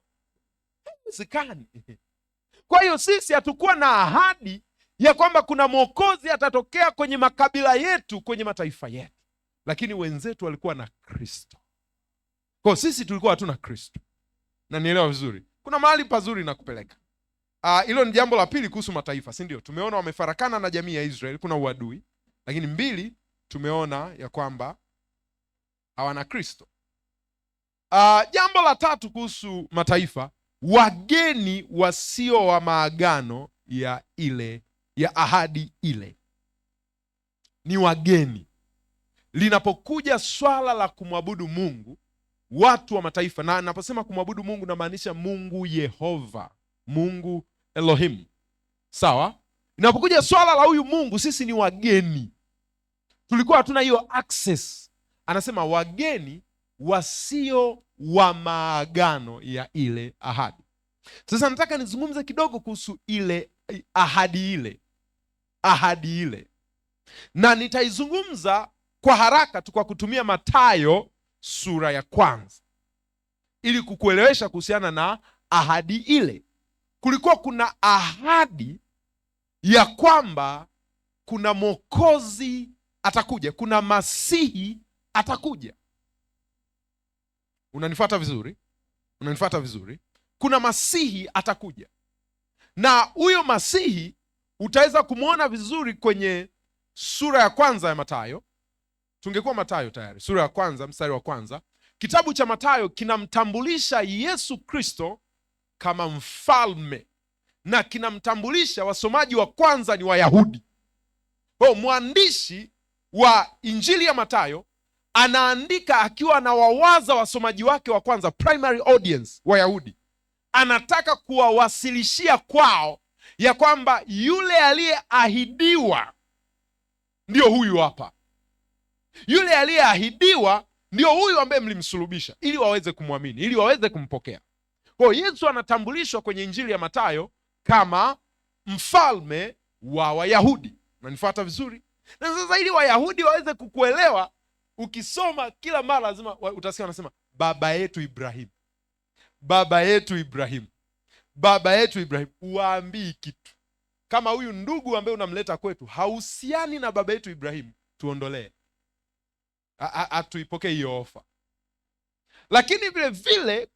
Haiwezekani. Kwa hiyo sisi hatukuwa na ahadi ya kwamba kuna Mwokozi atatokea kwenye makabila yetu, kwenye mataifa yetu, lakini wenzetu walikuwa na Kristo. Kwa sisi tulikuwa hatuna Kristo. Na nielewa vizuri, kuna mahali pazuri na kupeleka. Hilo ni jambo la pili kuhusu mataifa, si ndio? Tumeona wamefarakana na jamii ya Israeli, kuna uadui. Lakini mbili, tumeona ya kwamba hawana Kristo. Jambo la tatu kuhusu mataifa, wageni wasio wa maagano ya ahadi ile. Ni wageni. Linapokuja swala la kumwabudu Mungu, watu wa mataifa, na naposema kumwabudu Mungu namaanisha Mungu Yehova, Mungu Elohim, sawa? Inapokuja swala la huyu Mungu, sisi ni wageni, tulikuwa hatuna hiyo access. Anasema wageni wasio wa maagano ya ile ahadi. Sasa nataka nizungumze kidogo kuhusu ile ahadi ile, na nitaizungumza kwa haraka tu kwa kutumia Mathayo sura ya 1 ili kukuelewesha kuhusiana na ahadi ile. Kulikuwa kuna ahadi ya kwamba kuna Mwokozi atakuja, kuna Masihi atakuja. Unanifuata vizuri? Unanifuata vizuri? Kuna Masihi atakuja, na huyo Masihi utaweza kumwona vizuri kwenye sura ya 1 ya Mathayo. Tungekuwa Mathayo tayari, sura ya 1 mstari wa 1. Kitabu cha Mathayo kinamtambulisha Yesu Kristo kama mfalme, na kinamtambulisha, wasomaji wa kwanza ni Wayahudi. Mwandishi wa Injili ya Mathayo anaandika akiwa anawawaza wasomaji wake wa kwanza, primary audience, Wayahudi. Anataka kuwawasilishia kwao ya kwamba yule aliyeahidiwa ndio huyu hapa, yule aliyeahidiwa ndio huyu ambaye mlimsulubisha, ili waweze kumwamini, ili waweze kumpokea. Kwa hiyo Yesu anatambulishwa kwenye Injili ya Mathayo kama mfalme wa Wayahudi. Unanifuata vizuri? Na sasa ili Wayahudi waweze kukuelewa, ukisoma kila mara lazima utasikia wanasema baba yetu Ibrahimu, baba yetu Ibrahimu, baba yetu Ibrahimu. Waambii kitu kama huyu ndugu ambaye unamleta kwetu hauhusiani na baba yetu Ibrahimu, tuondolee, atuipokee hiyo ofa. Lakini vile vile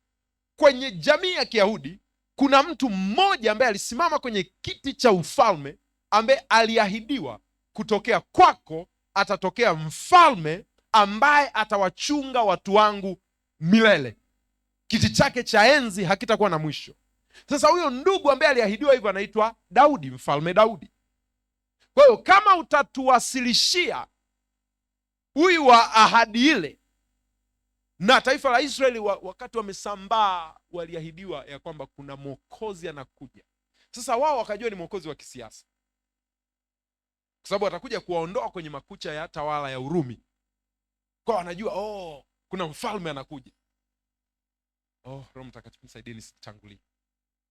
kwenye jamii ya Kiyahudi kuna mtu mmoja ambaye alisimama kwenye kiti cha ufalme, ambaye aliahidiwa, kutokea kwako atatokea mfalme ambaye atawachunga watu wangu milele. Kiti chake cha enzi hakitakuwa na mwisho. Sasa huyo ndugu ambaye aliahidiwa hivyo anaitwa Daudi, mfalme Daudi. Kwa hiyo kama utatuwasilishia huyu wa ahadi ile, na taifa la Israeli wakati wamesambaa waliahidiwa ya kwamba kuna mwokozi anakuja. Sasa wao wakajua ni mwokozi wa kisiasa, kwa sababu atakuja kuwaondoa kwenye makucha ya tawala ya Urumi. Kwa wanajua kuna mfalme anakuja. Roho Mtakatifu nisaidie nisitangulie.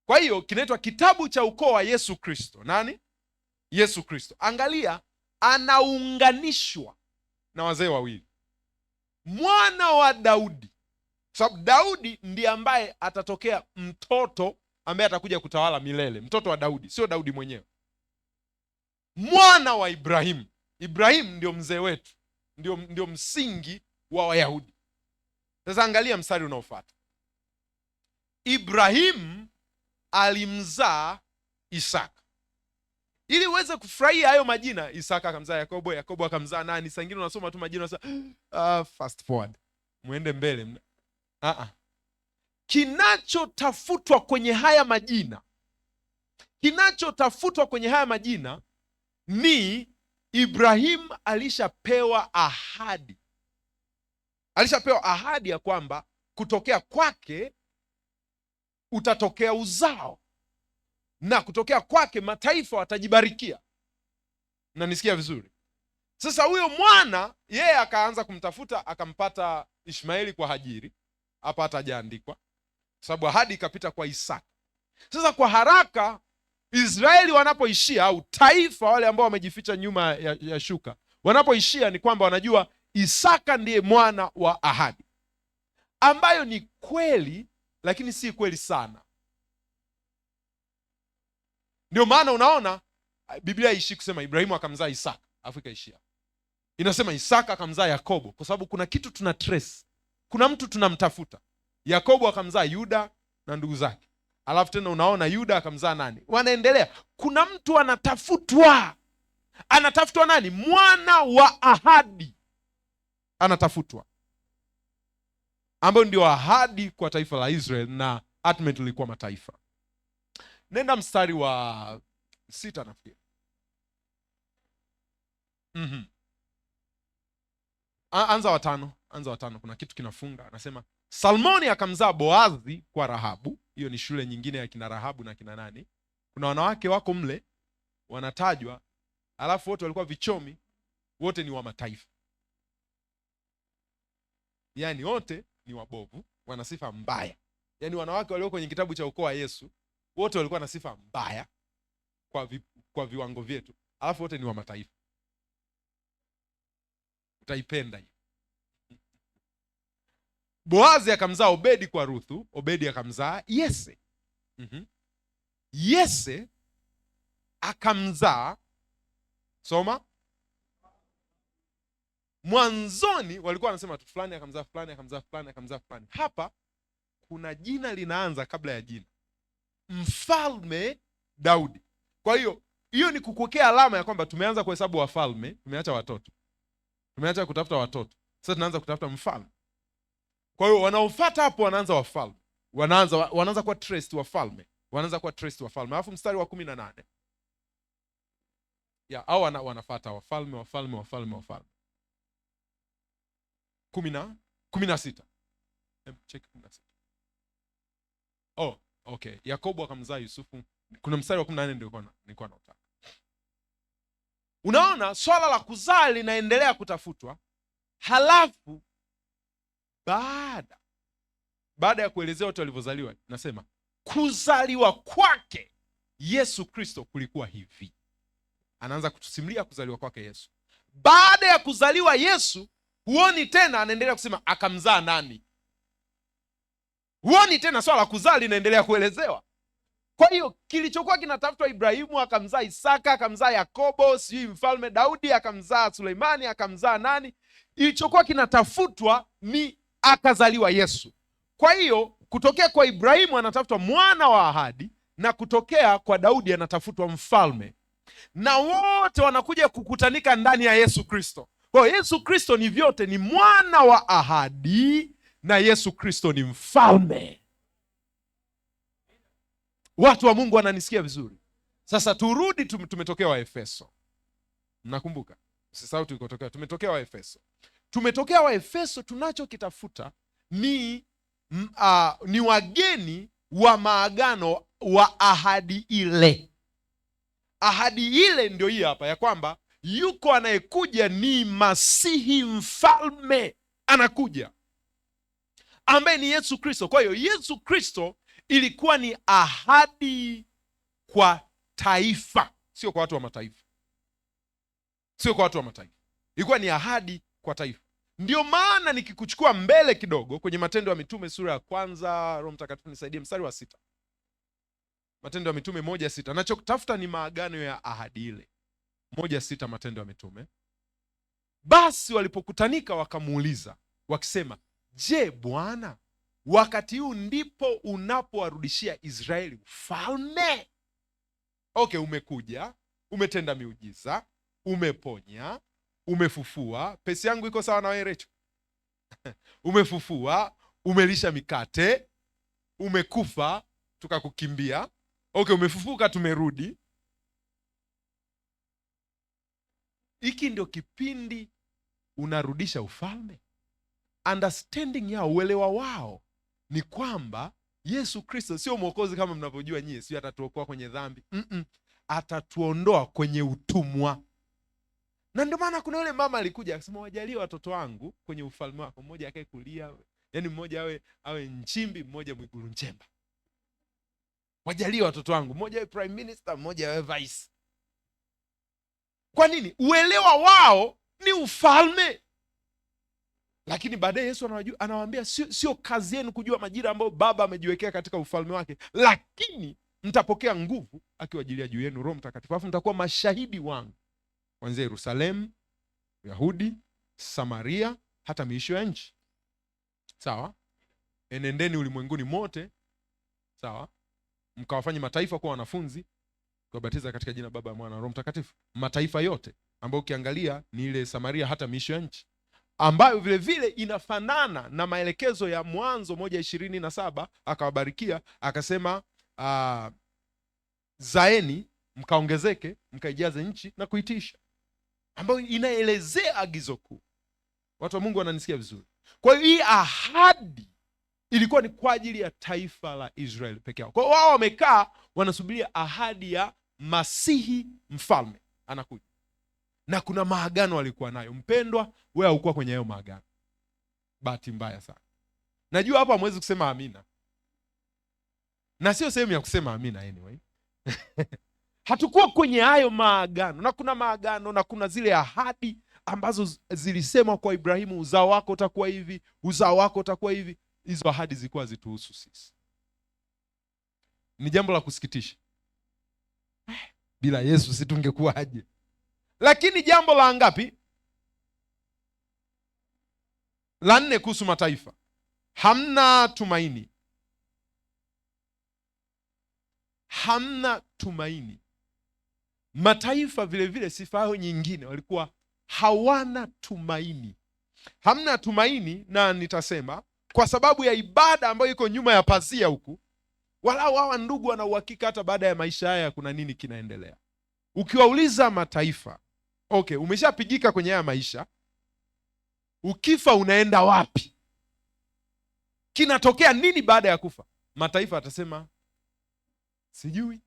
Kwa hiyo kinaitwa kitabu cha ukoo wa Yesu Kristo. Nani? Yesu Kristo. Angalia, anaunganishwa na wazee wawili, mwana wa Daudi, sababu Daudi ndiye ambaye atatokea mtoto ambaye atakuja kutawala milele, mtoto wa Daudi, sio Daudi mwenyewe. Mwana wa Ibrahimu. Ibrahimu ndio mzee wetu, ndio msingi wa Wayahudi. Sasa angalia mstari unaofuata. Ibrahimu alimzaa Isaka. Ili uweze kufurahia hayo majina, Isaka akamzaa Yakobo, Yakobo akamzaa nani? Saa ingine unasoma tu majina unasema fast forward, muende mbele. Kinachotafutwa kwenye haya majina, kinachotafutwa kwenye haya majina ni Ibrahimu alishapewa ahadi. Alishapewa ahadi ya kwamba kutokea kwake utatokea uzao, na kutokea kwake mataifa watajibarikia. Na nisikia vizuri? Sasa huyo mwana yeye akaanza kumtafuta, akampata Ishmaeli kwa Hajiri. Hapa hata hajaandikwa, sababu ahadi ikapita kwa Isaka. Sasa kwa haraka Israeli wanapoishia, au taifa wale ambao wamejificha nyuma ya shuka wanapoishia, ni kwamba wanajua Isaka ndiye mwana wa ahadi, ambayo ni kweli, lakini si kweli sana. Ndio maana unaona Biblia haishi kusema Ibrahimu akamzaa Isaka afu ikaishia. Inasema Isaka akamzaa Yakobo, kwa sababu kuna kitu tuna trace, kuna mtu tunamtafuta. Yakobo akamzaa Yuda na ndugu zake, alafu tena unaona Yuda akamzaa nani? Wanaendelea, kuna mtu anatafutwa. Anatafutwa nani? Mwana wa ahadi anatafutwa, ambayo ndio ahadi kwa taifa la Israel na ultimately kwa mataifa. Nenda mstari wa 6 nafikiri. Anza wa 5, kuna kitu kinafunga. Anasema Salmoni akamzaa Boazi kwa Rahabu. Hiyo ni shule nyingine ya kina Rahabu na kina nani. Kuna wanawake wako mle wanatajwa, alafu wote walikuwa vichomi, wote ni wa mataifa. Yaani wote ni wabovu, wana sifa mbaya. Yaani wanawake walio kwenye kitabu cha ukoo wa Yesu wote walikuwa na sifa mbaya kwa viwango vyetu, alafu wote ni wa mataifa. Utaipenda hiyo. Boazi akamzaa Obedi kwa Ruthu. Obedi akamzaa Yese. Yese akamzaa, soma, mwanzoni walikuwa wanasema tu fulani akamzaa fulani, akamzaa fulani, akamzaa fulani. Hapa kuna jina linaanza kabla ya jina, mfalme Daudi. Kwa hiyo ni kukuwekea alama ya kwamba tumeanza kuhesabu wafalme, tumeacha watoto, tumeacha kutafuta watoto, sasa tunaanza kutafuta mfalme. Kwa hiyo wanaofuata hapo wanaanza wafalme, wanaanza kwa trust wafalme, wanaanza kwa trust wafalme. Alafu mstari wa 18 au wanafuata wafalme. 16. Check 16. Okay. Yakobo akamzaa Yusufu. Kuna mstari wa 18 ndio nilikuwa nataka. Unaona, swala la kuzaa linaendelea kutafutwa. Halafu baada ya kuelezea watu walivyozaliwa, nasema kuzaliwa kwake Yesu Kristo kulikuwa hivi. Anaanza kutusimulia kuzaliwa kwake Yesu. Baada ya kuzaliwa Yesu, huoni tena anaendelea kusema akamzaa nani. Huoni tena swala la kuzaa linaendelea kuelezewa. Kwa hiyo kilichokuwa kinatafutwa, Ibrahimu akamzaa Isaka, akamzaa Yakobo, sijui mfalme Daudi akamzaa Suleimani, akamzaa nani. Ilichokuwa kinatafutwa ni akazaliwa Yesu. Kwa hiyo kutokea kwa Ibrahimu anatafutwa mwana wa ahadi, na kutokea kwa Daudi anatafutwa mfalme, na wote wanakuja kukutanika ndani ya Yesu Kristo. Kwa hiyo Yesu Kristo ni vyote, ni mwana wa ahadi na Yesu Kristo ni mfalme. Watu wa Mungu wananisikia vizuri? Sasa turudi, tumetokea Waefeso. Mnakumbuka? Usisahau tulikotokea. Tumetokea Waefeso. Tumetokea Waefeso, tunachokitafuta ni wageni wa maagano wa ahadi ile. Ahadi ile ndio hii hapa, ya kwamba yuko anayekuja, ni Masihi mfalme anakuja, ambaye ni Yesu Kristo. Kwa hiyo Yesu Kristo ilikuwa ni ahadi kwa taifa, sio kwa watu wa mataifa. Sio kwa watu wa mataifa, ilikuwa ni ahadi kwa taifa. Ndio maana nikikuchukua mbele kidogo kwenye Matendo ya Mitume sura ya 1, Roho Mtakatifu nisaidie, mstari wa 6. Matendo ya Mitume 1:6. Nachokitafuta ni maagano ya ahadi ile. 1:6 Matendo ya Mitume. Basi walipokutanika wakamuuliza wakisema, je, Bwana, wakati huu ndipo unapowarudishia Israeli ufalme? Okay, umekuja, umetenda miujiza, umeponya, umefufua. Pesi yangu iko sawa na wewe Recho? Umefufua, umelisha mikate, umekufa tukakukimbia. Okay, umefufuka, tumerudi. Hiki ndio kipindi unarudisha ufalme. Understanding yao, uelewa wao ni kwamba Yesu Kristo sio mwokozi kama mnavyojua nyie, sio atatuokoa kwenye dhambi. Atatuondoa kwenye utumwa. Na ndio maana kuna yule mama alikuja akasema, wajalie watoto wangu kwenye ufalme wako, mmoja akae kulia, yani mmoja awe Nchimbi, mmoja Mwigulu Nchemba. Wajalie watoto wangu, mmoja awe prime minister, mmoja awe vice. Kwa nini? Uelewa wao ni ufalme. Lakini baadaye Yesu anawaambia, sio kazi yenu kujua majira ambayo Baba amejiwekea katika ufalme wake, lakini mtapokea nguvu akiwajilia juu yenu Roho Mtakatifu, alafu mtakuwa mashahidi wangu kuanzia Yerusalemu, Yahudi, Samaria, hata miisho ya nchi. Sawa? Enendeni ulimwenguni mote, sawa, mkawafanye mataifa kuwa wanafunzi, kuwabatiza katika jina Baba, Mwana na Roho Mtakatifu. Mataifa yote ambayo ukiangalia ni ile Samaria hata miisho ya nchi, ambayo vile vile inafanana na maelekezo ya Mwanzo 1:27. Akawabarikia akasema, zaeni mkaongezeke, mkaijaze nchi na kuitisha, ambayo inaelezea agizo kuu. Watu wa Mungu wananisikia vizuri? Kwa hiyo hii ahadi ilikuwa ni kwa ajili ya taifa la Israeli peke yao. Kwa hiyo wao wamekaa wanasubiria ahadi ya Masihi mfalme anakuja, na kuna maagano walikuwa nayo. Mpendwa, wewe haukuwa kwenye hayo maagano. Bahati mbaya sana. Najua hapa hamwezi kusema amina, na sio sehemu ya kusema amina anyway. Hatukuwa kwenye hayo maagano, na kuna maagano na kuna zile ahadi ambazo zilisemwa kwa Ibrahimu, uzao wako utakuwa hivi, uzao wako utakuwa hivi. Hizo ahadi zilikuwa zituhusu sisi. Ni jambo la kusikitisha. Bila Yesu si tungekuwaje? Lakini jambo la ngapi? La 4, kuhusu mataifa. Hamna tumaini. Hamna tumaini. Mataifa vile vile, sifa yao nyingine, walikuwa hawana tumaini. Hamna tumaini, na nitasema kwa sababu ya ibada ambayo iko nyuma ya pazia huku. Walau hawa ndugu wana uhakika hata baada ya maisha haya kuna nini kinaendelea. Ukiwauliza mataifa, okay, umeshapigika kwenye haya maisha, Ukifa unaenda wapi? Kinatokea nini baada ya kufa? Mataifa atasema sijui,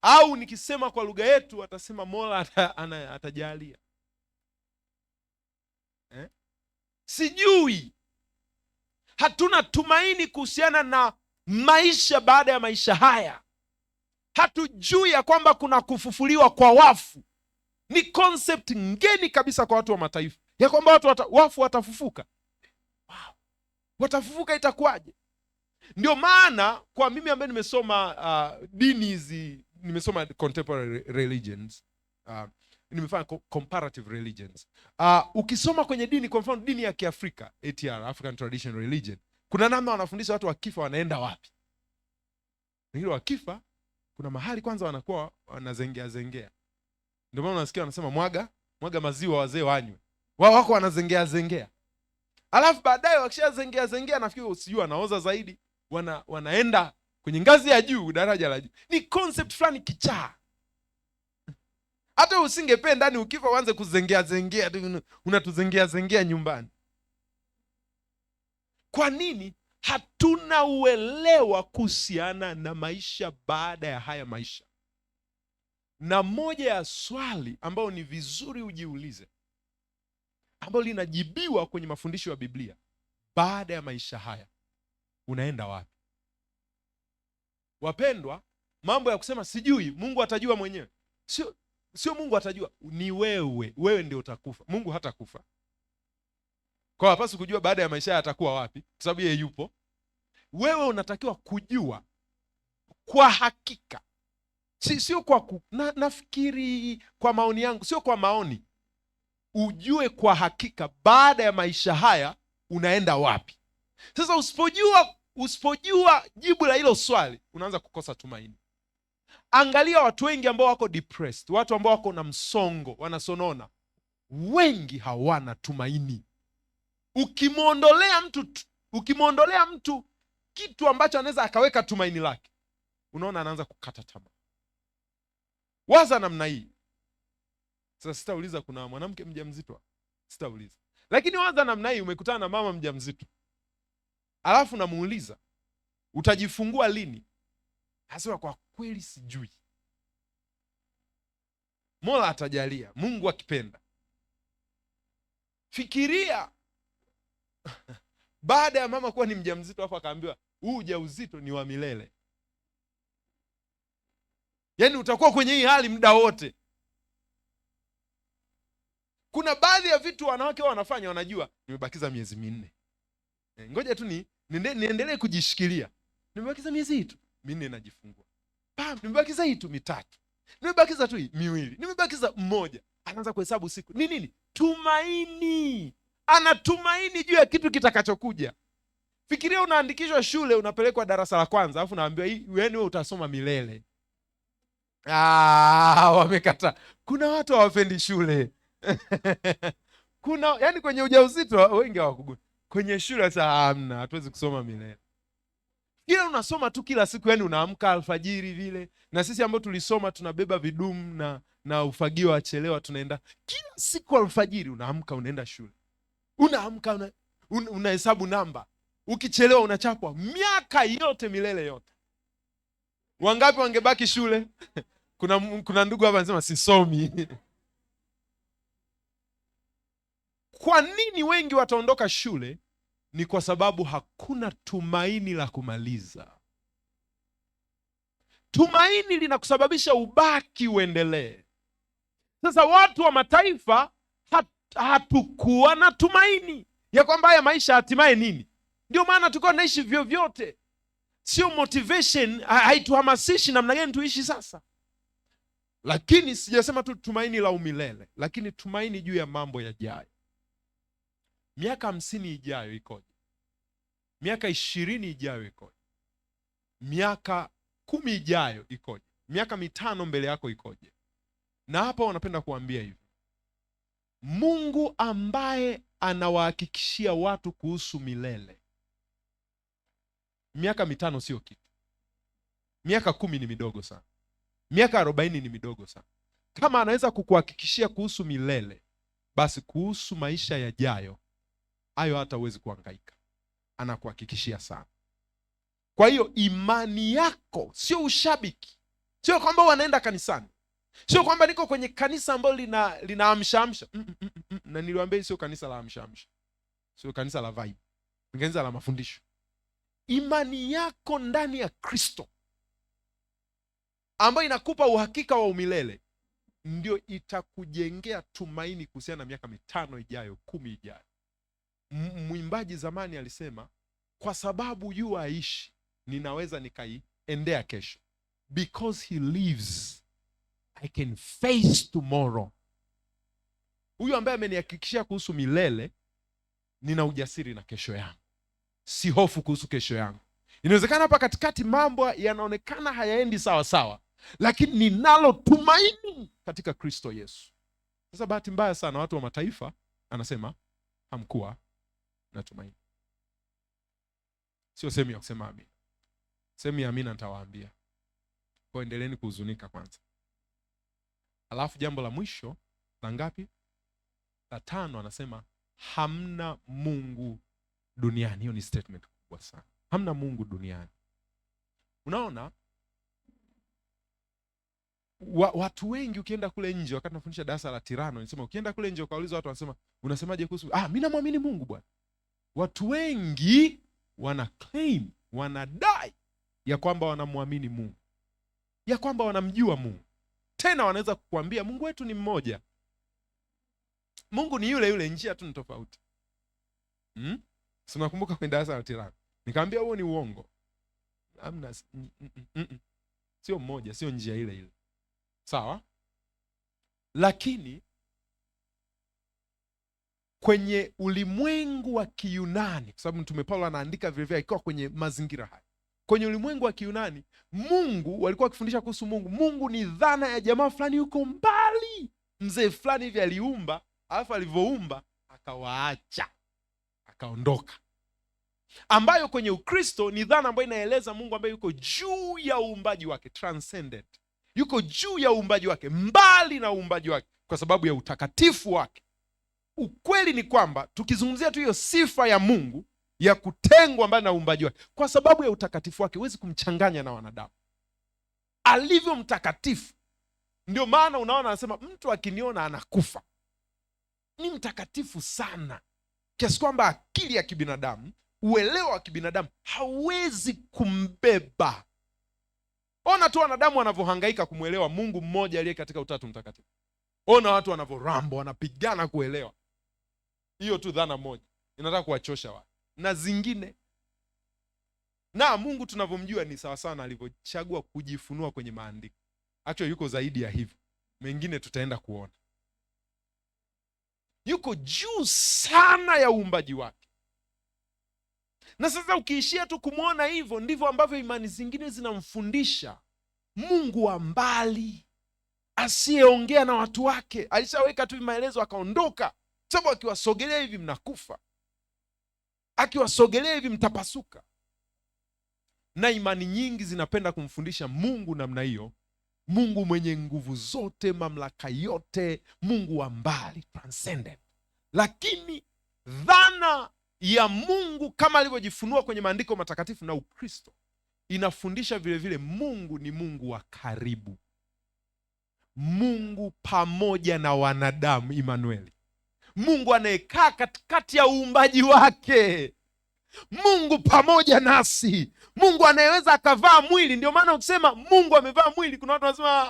au nikisema kwa lugha yetu atasema Mola atajalia. Sijui. Hatuna tumaini kuhusiana na maisha baada ya maisha haya. Hatujui ya kwamba kuna kufufuliwa kwa wafu. Ni concept ngeni kabisa kwa watu wa mataifa, ya kwamba wafu watafufuka. Wow. Watafufuka itakuwaje? Ndio maana kwa mimi ambaye nimesoma dini hizi, nimesoma contemporary religions, nimefanya comparative religions. Ukisoma kwenye dini, kwa mfano dini ya Kiafrika, ATR, African Traditional Religion, kuna namna wanafundisha watu wakifa wanaenda wapi. Wengine wakifa kuna mahali kwanza wanakuwa wanazengea. Ndio maana unasikia wanasema mwaga maziwa wazee wanywe. Wao wako wanazengea. Alafu baadaye wakishazengea nafikiri usijui wanaoza zaidi, wanaenda kwenye ngazi ya juu, daraja la juu. Ni concept fulani kichaa. Hata usingependa ni ukifa uanze kuzengea, unatuzengea nyumbani. Kwa nini? Hatuna uelewa kuhusiana na maisha baada ya haya maisha. Na moja ya swali ambao ni vizuri ujiulize, ambao linajibiwa kwenye mafundisho ya Biblia, baada ya maisha haya unaenda wapi? Wapendwa, mambo ya kusema sijui, Mungu atajua mwenyewe. Sio Mungu atajua, ni wewe ndio utakufa. Mungu hatakufa. Kwa hapaswi kujua baada ya maisha haya atakuwa wapi, kwa sababu yeye yupo. Wewe unatakiwa kujua kwa hakika. Sio kwa nafikiri, kwa maoni yangu, sio kwa maoni. Ujue kwa hakika baada ya maisha haya unaenda wapi. Sasa usipojua jibu la hilo swali, unaanza kukosa tumaini. Angalia watu wengi ambao wako depressed, watu ambao wako na msongo, wanasonona, wengi hawana tumaini. Ukimwondolea mtu kitu ambacho anaweza akaweka tumaini lake, unaona anaanza kukata tamaa. Waza namna hii. Sasa sitauliza kuna mwanamke mjamzito, sitauliza. Lakini waza namna hii, umekutana na mama mjamzito, alafu namuuliza utajifungua lini? Hasema kwa kweli sijui, Mola atajalia, Mungu akipenda. Fikiria baada ya mama kuwa ni mjamzito, alafu akaambiwa huu ujauzito ni wa milele. Yaani utakuwa kwenye hii hali muda wote. Kuna baadhi ya vitu wanawake wanafanya, wanajua nimebakiza miezi 4. Ngoja tu niendelee kujishikilia. Nimebakiza miezi tu 4 najifungua. Nimebakiza hii tu 3. Nimebakiza tu hii 2. Nimebakiza 1. Anaanza kuhesabu siku. Ni nini? Tumaini. Anatumaini juu ya kitu kitakachokuja. Fikiria unaandikishwa shule, unapelekwa darasa la kwanza, alafu naambiwa wewe utasoma milele. Wamekata. Kuna watu hawapendi shule. Yani kwenye ujauzito wengi hawakugua. Kwenye shule sasa hamna, hatuwezi kusoma milele. Kila unasoma tu kila siku, yani unaamka alfajiri vile. Na sisi ambao tulisoma tunabeba vidumu na ufagio wa chelewa, tunaenda kila siku alfajiri, unaamka unaenda shule. Unaamka unahesabu namba. Ukichelewa unachapwa miaka yote, milele yote. Wangapi wangebaki shule? Kuna ndugu hapa anasema sisomi. Kwa nini wengi wataondoka shule? Ni kwa sababu hakuna tumaini la kumaliza. Tumaini linakusababisha ubaki uendelee. Sasa watu wa mataifa hatukuwa na tumaini ya kwamba haya maisha hatimaye nini. Ndio maana tulikuwa naishi vyovyote. Sio motivation, haituhamasishi namna gani tuishi sasa. Lakini sijasema tu tumaini la umilele, lakini tumaini juu ya mambo yajayo. Miaka 50 ijayo ikoje? Miaka 20 ijayo ikoje? Miaka 10 ijayo ikoje? Miaka 5 mbele yako ikoje? Na hapa wanapenda kuambia hivi, Mungu ambaye anawahakikishia watu kuhusu milele, miaka 5 sio kitu. Miaka 10 ni midogo sana. Miaka 40 ni midogo sana. Kama anaweza kukuhakikishia kuhusu milele, basi kuhusu maisha yajayo, hayo hata huwezi kuhangaika, anakuhakikishia sana. Kwa hiyo imani yako sio ushabiki, sio kwamba wanaenda kanisani, sio kwamba niko kwenye kanisa ambalo lina amsha. Na niliwaambia sio kanisa la amsha, sio kanisa la vibe, ni kanisa la mafundisho. Imani yako ndani ya Kristo ambayo inakupa uhakika wa umilele ndio itakujengea tumaini kuhusiana na miaka 5 ijayo, 10 ijayo. Mwimbaji zamani alisema, kwa sababu yu aishi ninaweza nikaiendea kesho. Because he lives I can face tomorrow. Huyu ambaye amenihakikishia kuhusu milele, nina ujasiri na kesho yangu, si hofu kuhusu kesho yangu. Inawezekana hapa katikati mambo yanaonekana hayaendi sawa sawa, lakini ninalo tumaini katika Kristo Yesu. Sasa bahati mbaya sana watu wa mataifa anasema hamkuwa na tumaini. Sio sehemu ya kusema amina. Sehemu ya amina nitawaambia. Kwa endeleeni kuhuzunika kwanza. Alafu jambo la mwisho la ngapi? La 5, anasema hamna Mungu duniani. Hiyo ni statement kubwa sana. Hamna Mungu duniani. Unaona, watu wengi ukienda kule nje, wakati nafundisha darasa la Tirano, nisema ukienda kule nje ukauliza watu, wanasema unasemaje kuhusu mimi namwamini Mungu bwana. Watu wengi wana claim, wanadai ya kwamba wanamwamini Mungu, ya kwamba wanamjua Mungu. Tena wanaweza kukuambia Mungu wetu ni mmoja, Mungu ni yule yule, njia tu ni tofauti. Sinakumbuka kwenye darasa la Tirano nikamwambia huo ni uongo. Amna, sio mmoja, sio njia ile ile. Sawa? Lakini kwenye ulimwengu wa Kiyunani, kwa sababu Mtume Paulo anaandika vile vile ikiwa kwenye mazingira haya. Kwenye ulimwengu wa Kiyunani, Mungu, walikuwa wakifundisha kuhusu Mungu. Mungu ni dhana ya jamaa fulani yuko mbali, mzee fulani hivi aliumba, alafu alivyoumba akawaacha, akaondoka. Ambayo kwenye Ukristo ni dhana ambayo inaeleza Mungu ambaye yuko juu ya uumbaji wake, transcendent. Yuko juu ya uumbaji wake, mbali na uumbaji wake kwa sababu ya utakatifu wake. Ukweli ni kwamba tukizungumzia tu hiyo sifa ya Mungu ya kutengwa mbali na uumbaji wake, kwa sababu ya utakatifu wake huwezi kumchanganya na wanadamu. Alivyo mtakatifu, ndio maana unaona anasema mtu akiniona anakufa. Ni mtakatifu sana kiasi kwamba akili ya kibinadamu, uelewa wa kibinadamu hawezi kumbeba. Ona tu wanadamu wanavyohangaika kumwelewa Mungu mmoja aliye katika Utatu Mtakatifu. Ona watu wanavyorambo, wanapigana kuelewa. Hiyo tu dhana moja inataka kuwachosha watu. Na zingine, na Mungu tunavyomjua ni sawa sana alivyochagua kujifunua kwenye maandiko. Actually yuko zaidi ya hivyo. Mengine tutaenda kuona. Yuko juu sana ya uumbaji wake. Na sasa ukiishia tu kumwona hivyo, ndivyo ambavyo imani zingine zinamfundisha Mungu wa mbali, asiyeongea na watu wake. Alishaweka tu maelezo akaondoka, sababu akiwasogelea hivi mnakufa, akiwasogelea hivi mtapasuka. Na imani nyingi zinapenda kumfundisha Mungu namna hiyo, Mungu mwenye nguvu zote, mamlaka yote, Mungu wa mbali, transcendent. Lakini dhana ya Mungu kama alivyojifunua kwenye maandiko matakatifu na Ukristo inafundisha vile vile Mungu ni Mungu wa karibu, Mungu pamoja na wanadamu, Immanueli, Mungu anayekaa katikati ya uumbaji wake, Mungu pamoja nasi, Mungu anayeweza akavaa mwili. Ndio maana ukisema Mungu amevaa mwili, kuna watu wanasema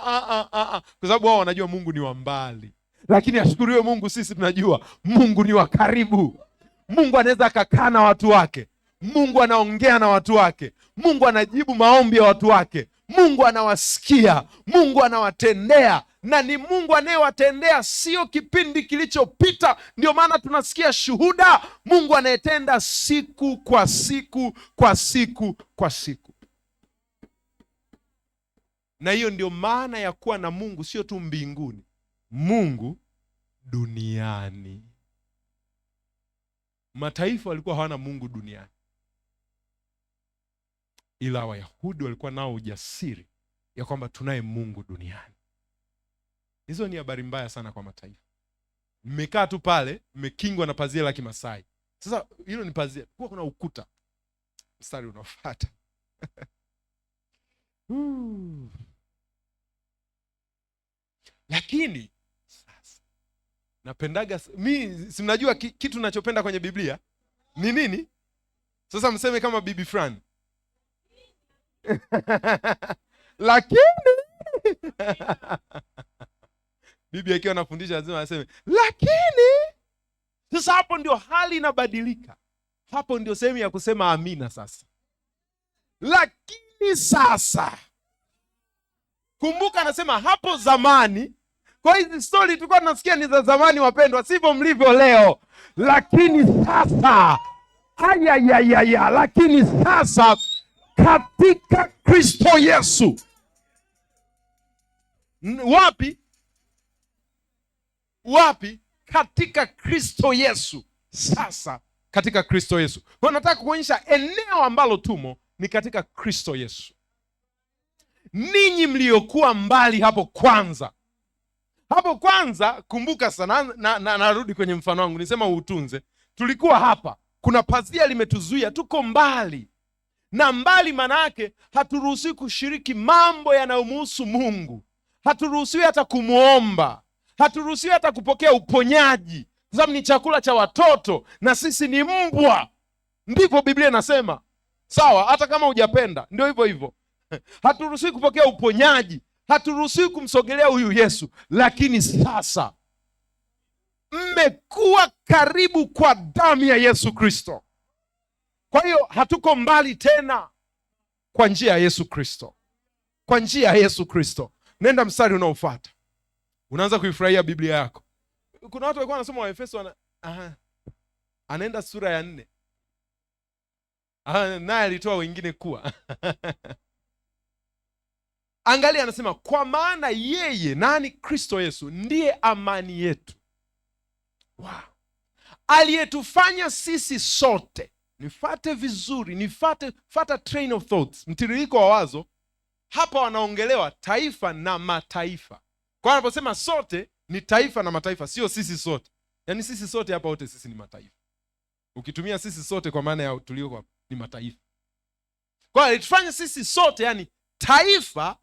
kwa sababu wao wanajua Mungu ni wa mbali. Lakini ashukuriwe Mungu, sisi tunajua Mungu ni wa karibu. Mungu anaweza akakaa na watu wake, Mungu anaongea na watu wake, Mungu anajibu maombi ya watu wake, Mungu anawasikia, Mungu anawatendea, na ni Mungu anayewatendea, sio kipindi kilichopita. Ndio maana tunasikia shuhuda, Mungu anayetenda siku kwa siku kwa siku kwa siku. Na hiyo ndio maana ya kuwa na Mungu sio tu mbinguni, Mungu duniani. Mataifa walikuwa hawana Mungu duniani, ila Wayahudi walikuwa nao ujasiri ya kwamba tunaye Mungu duniani. Hizo ni habari mbaya sana kwa mataifa. mmekaa tu pale, mmekingwa na pazia la Kimasai. Sasa hilo ni pazia, kwa kuna ukuta. Mstari unafuata. Lakini sasa napendaga mimi, si mnajua kitu ninachopenda kwenye Biblia ni nini? Sasa mseme kama bibi fulani. Lakini bibi akiwa anafundisha lazima aseme lakini. Sasa hapo ndio hali inabadilika. Hapo ndio sehemu ya kusema amina sasa. Lakini sasa kumbuka, anasema hapo zamani. Kwa hizi story tulikuwa tunasikia ni za zamani, wapendwa, sivyo mlivyo leo. Lakini sasa lakini sasa katika Kristo Yesu. Wapi? Katika Kristo Yesu. Sasa katika Kristo Yesu. Kwa nataka kuonyesha eneo ambalo tumo ni katika Kristo Yesu. Ninyi mliokuwa mbali hapo kwanza. Hapo kwanza kumbuka sana, narudi kwenye mfano wangu, nisema uutunze. Tulikuwa hapa, kuna pazia limetuzuia, tuko mbali. Na mbali maana yake haturuhusiwi kushiriki mambo yanayomhusu Mungu. Haturuhusiwi hata kumuomba. Haturuhusiwi hata kupokea uponyaji. Kwa sababu ni chakula cha watoto na sisi ni mbwa. Ndivyo Biblia inasema. Sawa, hata kama hujapenda, ndio hivyo hivyo. Haturuhusiwi kupokea uponyaji. Haturuhusiwi kumsogelea huyu Yesu. Lakini sasa mmekuwa karibu kwa damu ya Yesu Kristo. Kwa hiyo hatuko mbali tena, kwa njia ya Yesu Kristo. Kwa njia ya Yesu Kristo. Nenda mstari unaofuata. Unaanza kuifurahia Biblia yako. Kuna watu walikuwa wanasoma Waefeso, anaenda sura ya 4. Naye alitoa wengine kuwa. Angalia, anasema kwa maana yeye, nani? Kristo Yesu ndiye amani yetu. Wow. Aliyetufanya sisi sote, nifate vizuri, fata train of thoughts, mtiririko wa wazo. Hapa wanaongelewa taifa na mataifa. Kwa anaposema sote ni taifa na mataifa, sio sisi sote. Yaani sisi sote hapa wote sisi ni mataifa. Ukitumia sisi sote kwa maana ya tulio ni mataifa. Kwa alitufanya sisi sote, yani taifa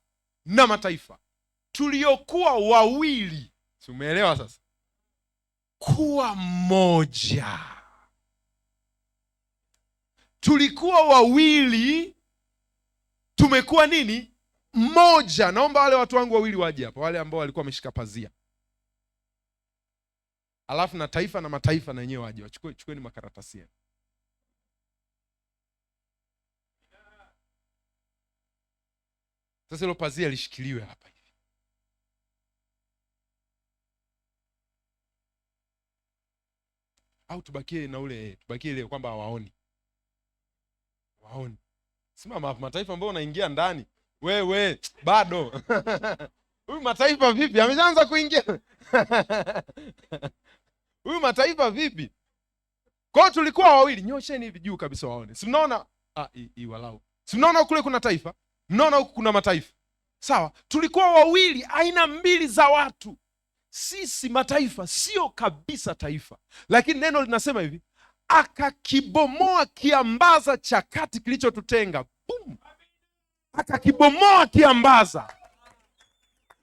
na mataifa, tuliokuwa wawili. Si umeelewa sasa? Kuwa mmoja. Tulikuwa wawili, tumekuwa nini? Mmoja. Naomba wale watu wangu wawili waje hapa, wale ambao walikuwa wameshika pazia. Alafu na taifa na mataifa na wenyewe waje, chukueni makaratasi yenu. Sasa hilo pazia lishikiliwe hapa hivi. Au tubakie na tubakie ile kwamba hawaoni. Waoni. Sima mataifa ambao unaingia ndani. Wewe bado. Huyu mataifa vipi? Ameanza kuingia. Huyu mataifa vipi? Kwa tulikuwa wawili, nyosheni hivi juu kabisa waone. Si mnaona? Walau. Si mnaona kule kuna taifa? Mnaona huku kuna mataifa. Sawa, tulikuwa wawili, aina mbili za watu. Sisi mataifa sio kabisa taifa. Lakini neno linasema hivi, akakibomoa kiambaza cha kati kilichotutenga. Boom. Akakibomoa kiambaza.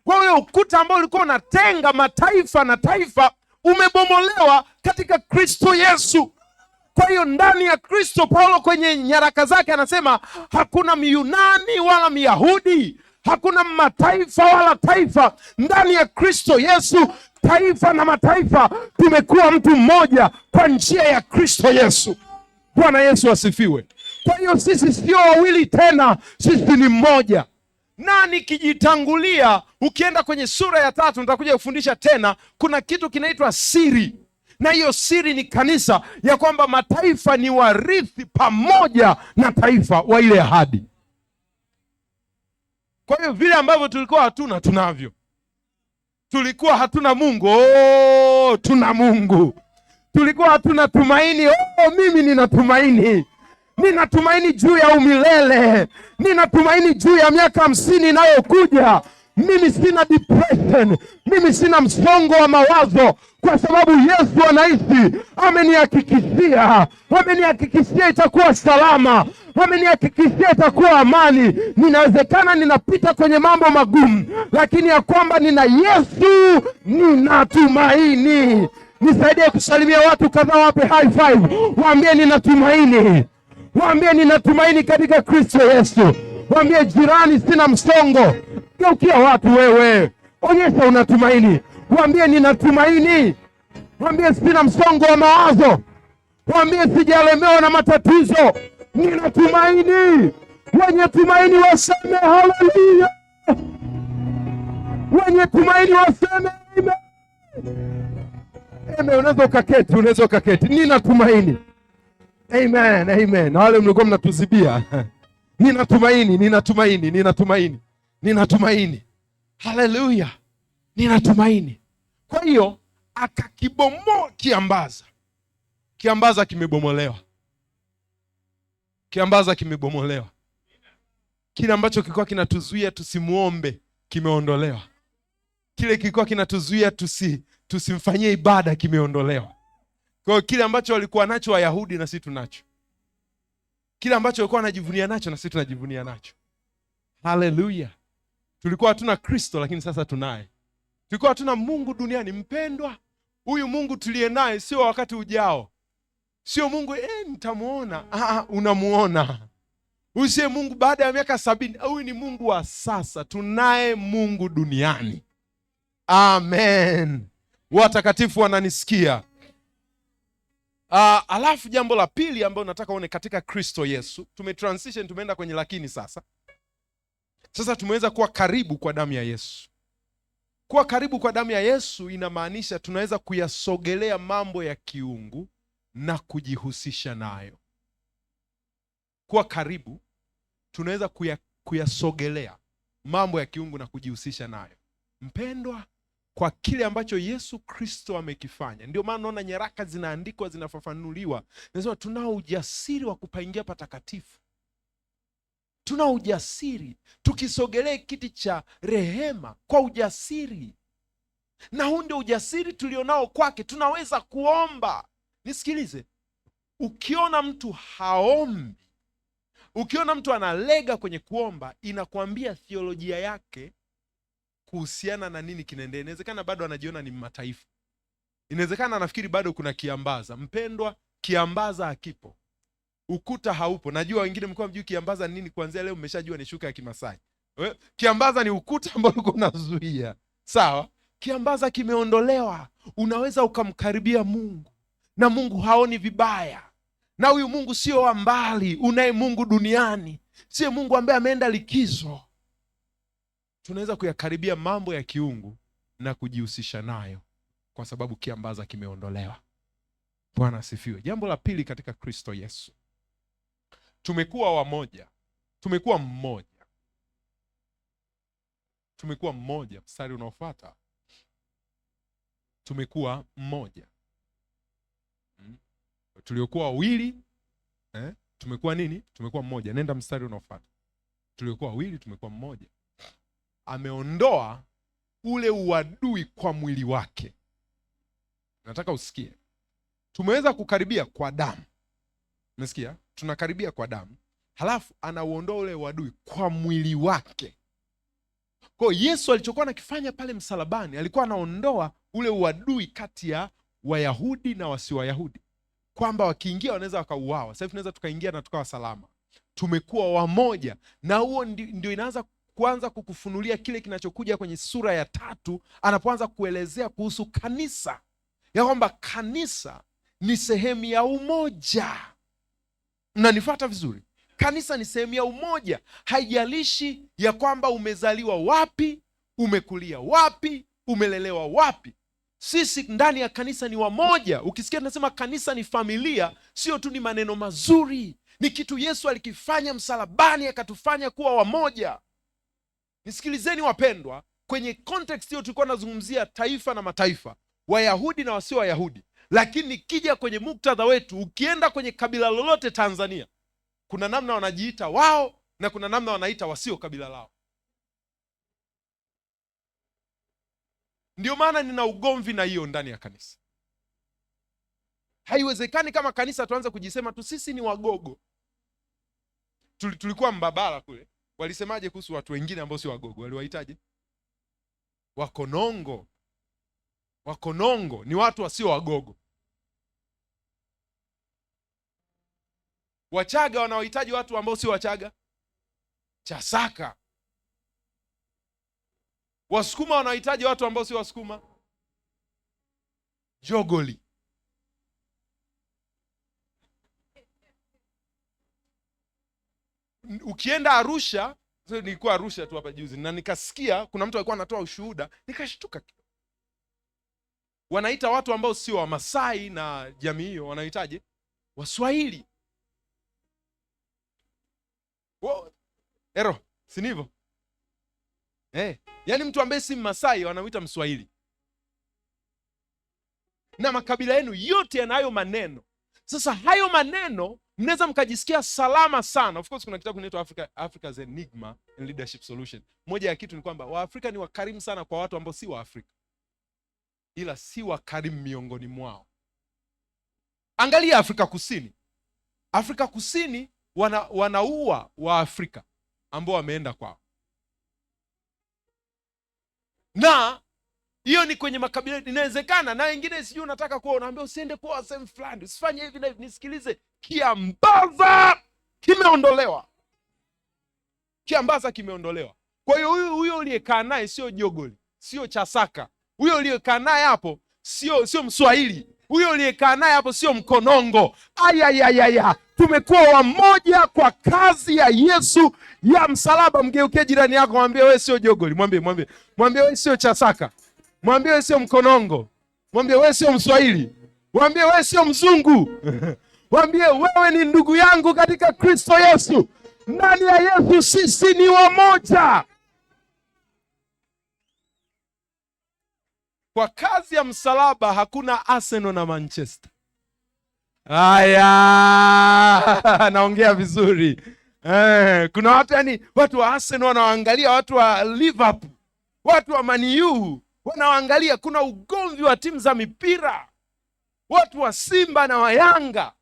Kwa hiyo ukuta ambao ulikuwa unatenga mataifa na taifa umebomolewa katika Kristo Yesu. Kwa hiyo ndani ya Kristo, Paulo kwenye nyaraka zake anasema hakuna Myunani wala Myahudi, hakuna mataifa wala taifa. Ndani ya Kristo Yesu taifa na mataifa tumekuwa mtu mmoja kwa njia ya Kristo Yesu. Bwana Yesu asifiwe. Kwa hiyo sisi sio wawili tena, sisi ni mmoja. Na nikijitangulia, ukienda kwenye sura ya 3 nitakuja kufundisha tena, kuna kitu kinaitwa siri. Na hiyo siri ni kanisa, ya kwamba mataifa ni warithi pamoja na taifa wa ile ahadi. Kwa hiyo vile ambavyo tulikuwa hatuna, tunavyo. Tulikuwa hatuna Mungu, tuna Mungu. Tulikuwa hatuna tumaini, mimi nina tumaini. Nina tumaini juu ya umilele. Nina tumaini juu ya miaka 50 inayokuja. Mimi sina depression, mimi sina msongo wa mawazo, kwa sababu Yesu anaishi. Amenihakikishia itakuwa salama, amenihakikishia itakuwa amani. Ninawezekana ninapita kwenye mambo magumu, lakini ya kwamba nina Yesu, ninatumaini. Nisaidie kusalimia watu kadhaa, wape high five, waambie ninatumaini. Waambie ninatumaini katika Kristo Yesu. Waambie jirani, sina msongo. Geukia watu wewe, onyesha unatumaini. Waambie ninatumaini. Waambie sina msongo wa mawazo. Waambie sijalemewa na matatizo, ninatumaini. Wenye tumaini waseme haleluya. Wenye tumaini waseme amen. Amen. Unaweza ukaketi. Ninatumaini. Amen, amen. Na wale mlikuwa mnatuzibia ninatumaini. Haleluya, ninatumaini. Kwa hiyo akakibomoa kiambaza. Kiambaza kimebomolewa. Kile ambacho kilikuwa kinatuzuia tusimuombe kimeondolewa. Kile kilikuwa kinatuzuia tusimfanyie ibada kimeondolewa. Kwa hiyo kile ambacho walikuwa nacho Wayahudi na sisi tunacho. Kile ambacho walikuwa wanajivunia nacho na sisi tunajivunia nacho. Haleluya. Tulikuwa hatuna Kristo, lakini sasa tunaye. Tulikuwa hatuna Mungu duniani. Mpendwa, huyu Mungu tuliye naye sio wakati ujao. Sio Mungu nitamuona. Unamuona. Huyu sio Mungu baada ya miaka 70. Huyu ni Mungu wa sasa. Tunaye Mungu duniani. Amen. Watakatifu wananisikia. Alafu jambo la pili ambalo nataka uone katika Kristo Yesu. Tumetransition, tumeenda kwenye lakini sasa. Sasa tumeweza kuwa karibu kwa damu ya Yesu. Kuwa karibu kwa damu ya Yesu inamaanisha tunaweza kuyasogelea mambo ya kiungu na kujihusisha nayo. Kuwa karibu, tunaweza kuyasogelea mambo ya kiungu na kujihusisha nayo. Mpendwa, kwa kile ambacho Yesu Kristo amekifanya. Ndio maana naona nyaraka zinaandikwa, zinafafanuliwa. Nasema tunao ujasiri wa kupaingia patakatifu. Tunao ujasiri tukisogelee kiti cha rehema kwa ujasiri. Na huu ndio ujasiri tulionao kwake. Tunaweza kuomba. Nisikilize. Ukiona mtu haombi, ukiona mtu analega kwenye kuomba, inakuambia theolojia yake kuhusiana na nini kinaendelea. Inawezekana bado anajiona ni mataifa. Inawezekana anafikiri bado kuna kiambaza. Mpendwa, kiambaza hakipo. Ukuta haupo. Najua wengine mlikuwa mjui kiambaza nini, kuanzia leo mmeshajua ni shuka ya Kimasai. Kiambaza ni ukuta ambao uko unazuia. Sawa? Kiambaza kimeondolewa. Unaweza ukamkaribia Mungu. Na Mungu haoni vibaya. Na huyu Mungu sio wa mbali, unaye Mungu duniani. Sio Mungu ambaye ameenda likizo. Tunaweza kuyakaribia mambo ya kiungu na kujihusisha nayo kwa sababu kiambaza kimeondolewa. Bwana asifiwe. Jambo la pili katika Kristo Yesu. Tumekuwa wamoja. Tumekuwa mmoja. Tumekuwa mmoja. Mstari unaofuata. Tumekuwa mmoja. Tuliokuwa wawili, tumekuwa nini? Tumekuwa mmoja. Nenda mstari unaofuata. Tuliokuwa wawili, tumekuwa mmoja. Ameondoa ule uadui kwa mwili wake. Nataka usikie. Tumeweza kukaribia kwa damu. Umesikia? Tunakaribia kwa damu. Halafu anauondoa ule uadui kwa mwili wake. Kwa Yesu alichokuwa anakifanya pale msalabani, alikuwa anaondoa ule uadui kati ya Wayahudi na wasio Wayahudi. Kwamba wakiingia wanaweza wakauawa. Sasa tunaweza tukaingia na tukawa salama. Tumekuwa wamoja. Na huo ndio inaanza kuanza kukufunulia kile kinachokuja kwenye sura ya 3 anapoanza kuelezea kuhusu kanisa. Ya kwamba kanisa ni sehemu ya umoja. Mnanifuata vizuri? Kanisa ni sehemu ya umoja. Haijalishi ya kwamba umezaliwa wapi, umekulia wapi, umelelewa wapi. Sisi ndani ya kanisa ni wamoja. Ukisikia tunasema kanisa ni familia, sio tu ni maneno mazuri. Ni kitu Yesu alikifanya msalabani, akatufanya kuwa wamoja. Nisikilizeni wapendwa, kwenye context hiyo tulikuwa nazungumzia taifa na mataifa, Wayahudi na wasio Wayahudi. Lakini nikija kwenye muktadha wetu, ukienda kwenye kabila lolote Tanzania, kuna namna wanajiita wao na kuna namna wanaita wasio kabila lao. Ndio maana nina ugomvi na hiyo ndani ya kanisa. Haiwezekani kama kanisa tuanze kujisema tu sisi ni Wagogo. Tulikuwa Mbabala kule, walisemaje kuhusu watu wengine ambao si Wagogo? Waliwaitaje? Wakonongo. Wakonongo ni watu wasio Wagogo. Wachaga wanawahitaji watu ambao si Wachaga, Chasaka. Wasukuma wanahitaji watu ambao si Wasukuma, Jogoli. Ukienda Arusha, nilikuwa Arusha tu hapa juzi na nikasikia kuna mtu alikuwa anatoa ushuhuda, nikashtuka. Wanaita watu ambao sio Wamasai na jamii hiyo wanahitaji Waswahili. Ero, si ndivyo? Yaani mtu ambaye si Masai wanamuita Mswahili. Na makabila yenu yote yanayo maneno. Sasa hayo maneno mnaweza mkajisikia salama sana. Of course kuna kitabu kinaitwa Africa's Enigma and Leadership Solution. Moja ya kitu ni kwamba Waafrika ni wakarimu sana kwa watu ambao si Waafrika, ila si wakarimu miongoni mwao. Angalia Afrika Kusini. Afrika Kusini wanaua Waafrika ambao wameenda kwao. Na hiyo ni kwenye makabila. Inawezekana na wengine sijui unataka kuwa unaambia usiende kwa sehemu fulani, usifanye hivi na hivi. Nisikilize, kiambaza kimeondolewa. Kiambaza kimeondolewa. Kwa hiyo huyo uliyekaa naye sio Jogoli, sio Chasaka. Huyo uliyekaa naye hapo sio Mswahili. Huyo uliyekaa naye hapo sio Mkonongo. Ayayayaya, tumekuwa wamoja kwa kazi ya Yesu ya msalaba. Mgeukie jirani yako, mwambie wewe sio Jogoli, mwambie wewe sio Chasaka, mwambie wewe sio Mkonongo, mwambie wewe sio Mswahili, mwambie wewe sio Mzungu. Mwambie wewe ni ndugu yangu katika Kristo Yesu. Ndani ya Yesu sisi ni wamoja. Kwa kazi ya msalaba hakuna Arsenal na Manchester. Naongea vizuri. Kuna watu, yani watu wa Arsenal wanawaangalia watu wa Liverpool, watu wa Man U wanawaangalia. Kuna ugomvi wa timu za mipira, watu wa Simba na wa Yanga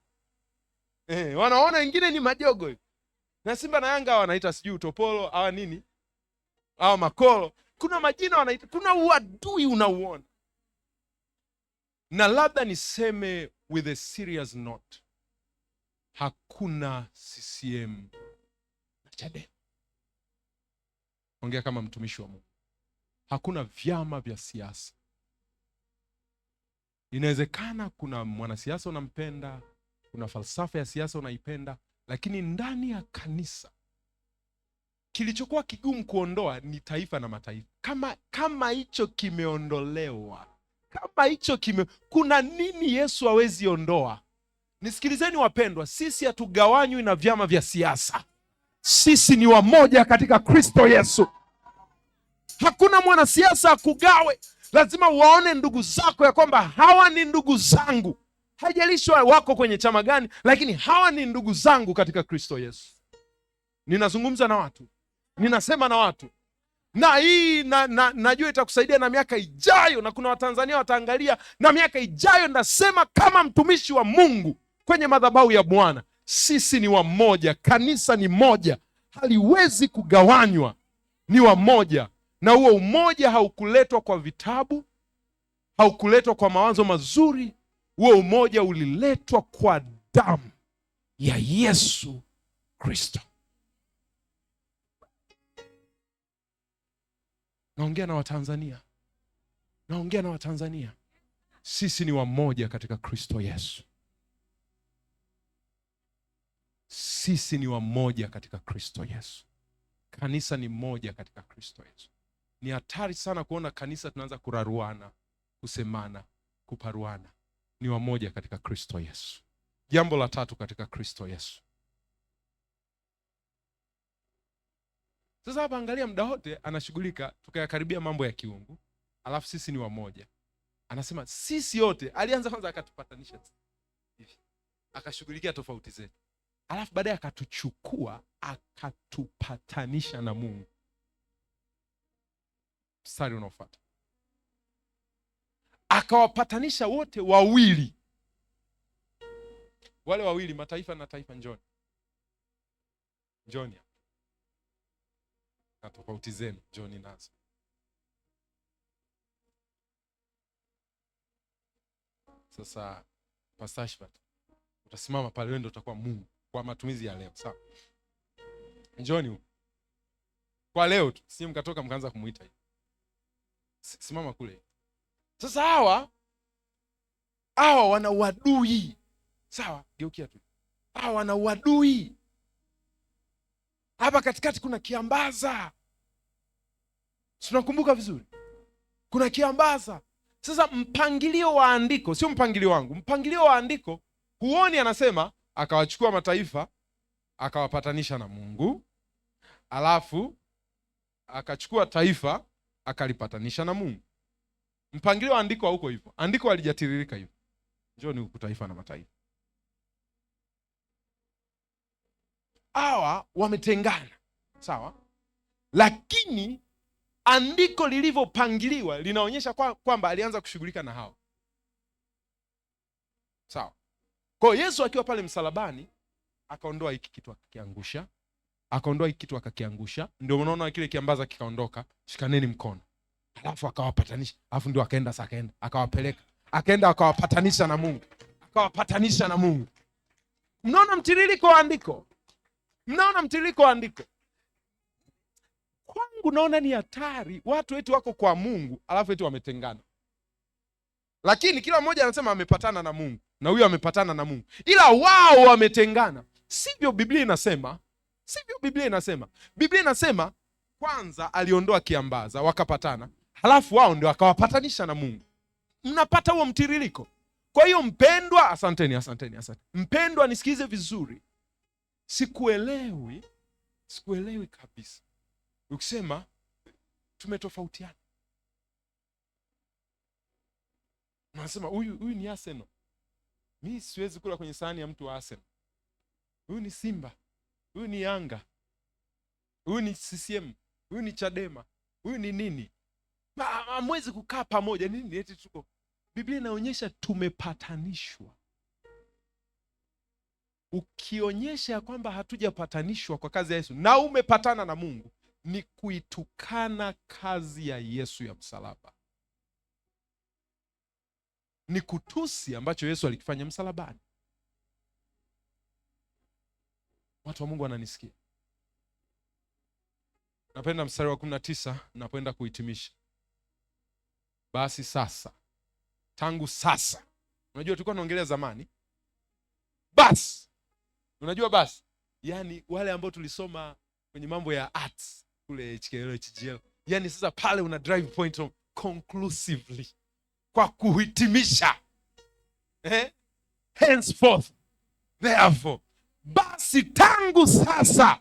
wanaona wengine ni majogo, na Simba na Yanga wanaita sijui utopolo au nini au makolo. Kuna majina wanaita, kuna uadui unauona. Na labda niseme with a serious note, hakuna CCM na Chadema. Ongea kama mtumishi wa Mungu. Hakuna vyama vya siasa. Inawezekana kuna mwanasiasa unampenda, kuna falsafa ya siasa unaipenda, lakini ndani ya kanisa kilichokuwa kigumu kuondoa ni taifa na mataifa. Kama hicho kimeondolewa, kuna nini Yesu hawezi ondoa? Nisikilizeni wapendwa, sisi hatugawanywi na vyama vya siasa. Sisi ni wamoja katika Kristo Yesu. Hakuna mwanasiasa akugawe. Lazima waone ndugu zako ya kwamba hawa ni ndugu zangu. Haijalishi wako kwenye chama gani, lakini hawa ni ndugu zangu katika Kristo Yesu. Ninazungumza na watu, ninasema na watu, na hii najua itakusaidia na miaka ijayo, na kuna Watanzania wataangalia na miaka ijayo. Nasema kama mtumishi wa Mungu kwenye madhabahu ya Bwana, sisi ni wamoja. Kanisa ni moja, haliwezi kugawanywa, ni wamoja. Na huo umoja haukuletwa kwa vitabu, haukuletwa kwa mawazo mazuri. Huo umoja uliletwa kwa damu ya Yesu Kristo. Naongea na Watanzania. Sisi ni wamoja katika Kristo Yesu. Sisi ni wamoja katika Kristo Yesu. Kanisa ni moja katika Kristo Yesu. Ni hatari sana kuona kanisa tunaanza kuraruana, kusemana, kuparuana. Ni wamoja katika Kristo Yesu. Jambo la tatu katika Kristo Yesu. Sasa hapa angalia, muda wote anashughulika tukayakaribia mambo ya kiungu, alafu sisi ni wamoja. Anasema sisi yote, alianza kwanza akatupatanisha hivi, akashughulikia tofauti zetu, alafu baadaye akatuchukua akatupatanisha na Mungu. Mstari unaofuata, akawapatanisha wote wawili. Wale wawili, mataifa na taifa, njoni na tofauti zenu njoni nazo. Sasa Pastor Ashbat, utasimama pale, wewe ndio utakuwa Mungu kwa matumizi ya leo, sawa? Njoni huko kwa leo tu, si mkatoka mkaanza kumuita hivi. Simama kule. Sasa hawa wana uadui, sawa? Geukia tu. Hawa wana uadui. Hapa katikati kuna kiambaza, tunakumbuka vizuri, kuna kiambaza. Sasa mpangilio wa andiko, sio mpangilio wangu, mpangilio wa andiko huoni anasema akawachukua mataifa akawapatanisha na Mungu, alafu akachukua taifa akalipatanisha na Mungu. Mpangilio wa andiko hauko hivyo. Andiko halijatiririka hivyo. Njoni huku taifa na mataifa. Hawa wametengana, sawa? Lakini andiko lilivyopangiliwa linaonyesha kwamba alianza kushughulika na hawa, sawa? Kwa Yesu akiwa pale msalabani akaondoa hiki kitu akakiangusha, akaondoa hiki kitu akakiangusha, ndio unaona kile kiambaza kikaondoka, shikaneni mkono, alafu akawapatanisha, alafu ndio akaenda akawapeleka, akaenda akawapatanisha na Mungu, akawapatanisha na Mungu. Mnaona mtiririko wa andiko? Mnaona mtiririko wa andiko? Kwangu naona ni hatari watu wetu wako kwa Mungu alafu wetu wametengana, lakini kila mmoja anasema amepatana na Mungu na huyo amepatana na Mungu, ila wao wametengana. Sivyo Biblia inasema, sivyo Biblia inasema. Biblia inasema kwanza aliondoa kiambaza wakapatana, halafu wao ndio akawapatanisha na Mungu. Mnapata huo mtiririko? Kwa hiyo mpendwa, asanteni. Mpendwa, nisikize vizuri, sikuelewi kabisa ukisema tumetofautiana. Unasema huyu ni Arsenal, mimi siwezi kula kwenye sahani ya mtu wa Arsenal. Huyu ni Simba, huyu ni Yanga, huyu ni CCM, huyu ni Chadema, huyu ni nini. Hamwezi kukaa pamoja. Nini eti tuko? Biblia inaonyesha tumepatanishwa. Ukionyesha kwamba hatujapatanishwa kwa kazi ya Yesu na umepatana na Mungu, ni kuitukana kazi ya Yesu ya msalaba, ni kutusi ambacho Yesu alikifanya msalabani. Watu wa Mungu wananisikia? Napenda mstari wa 19 napoenda kuhitimisha. Basi sasa, tangu sasa. Unajua tulikuwa tunaongelea zamani. Basi. Unajua basi? Yaani wale ambao tulisoma kwenye mambo ya arts kule HGL. Yaani sasa pale una drive point on conclusively. Kwa kuhitimisha. Henceforth, therefore. Basi tangu sasa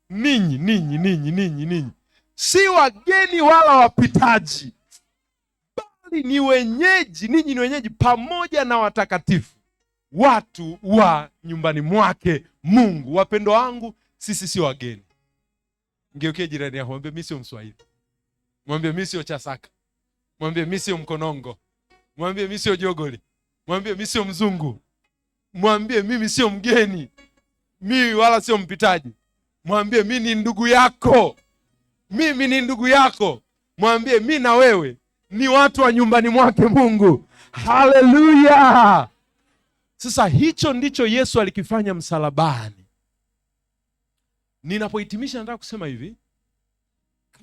ninyi si wageni wala wapitaji, bali ni wenyeji. Ninyi ni wenyeji pamoja na watakatifu, watu wa nyumbani mwake Mungu. Wapendwa wangu, sisi si wageni. Ngeukie jirani yako, mwambie mimi sio Mswahili, mwambie mimi sio Chasaka, mwambie mimi sio Mkonongo, mwambie mimi sio Jogoli, mwambie mimi sio Mzungu, mwambie mimi sio mgeni, mimi wala sio mpitaji. Mwambie mimi ni ndugu yako, mimi ni ndugu yako. Mwambie mimi na wewe ni watu wa nyumbani mwake Mungu. Haleluya! Sasa hicho ndicho Yesu alikifanya msalabani. Ninapohitimisha nataka kusema hivi,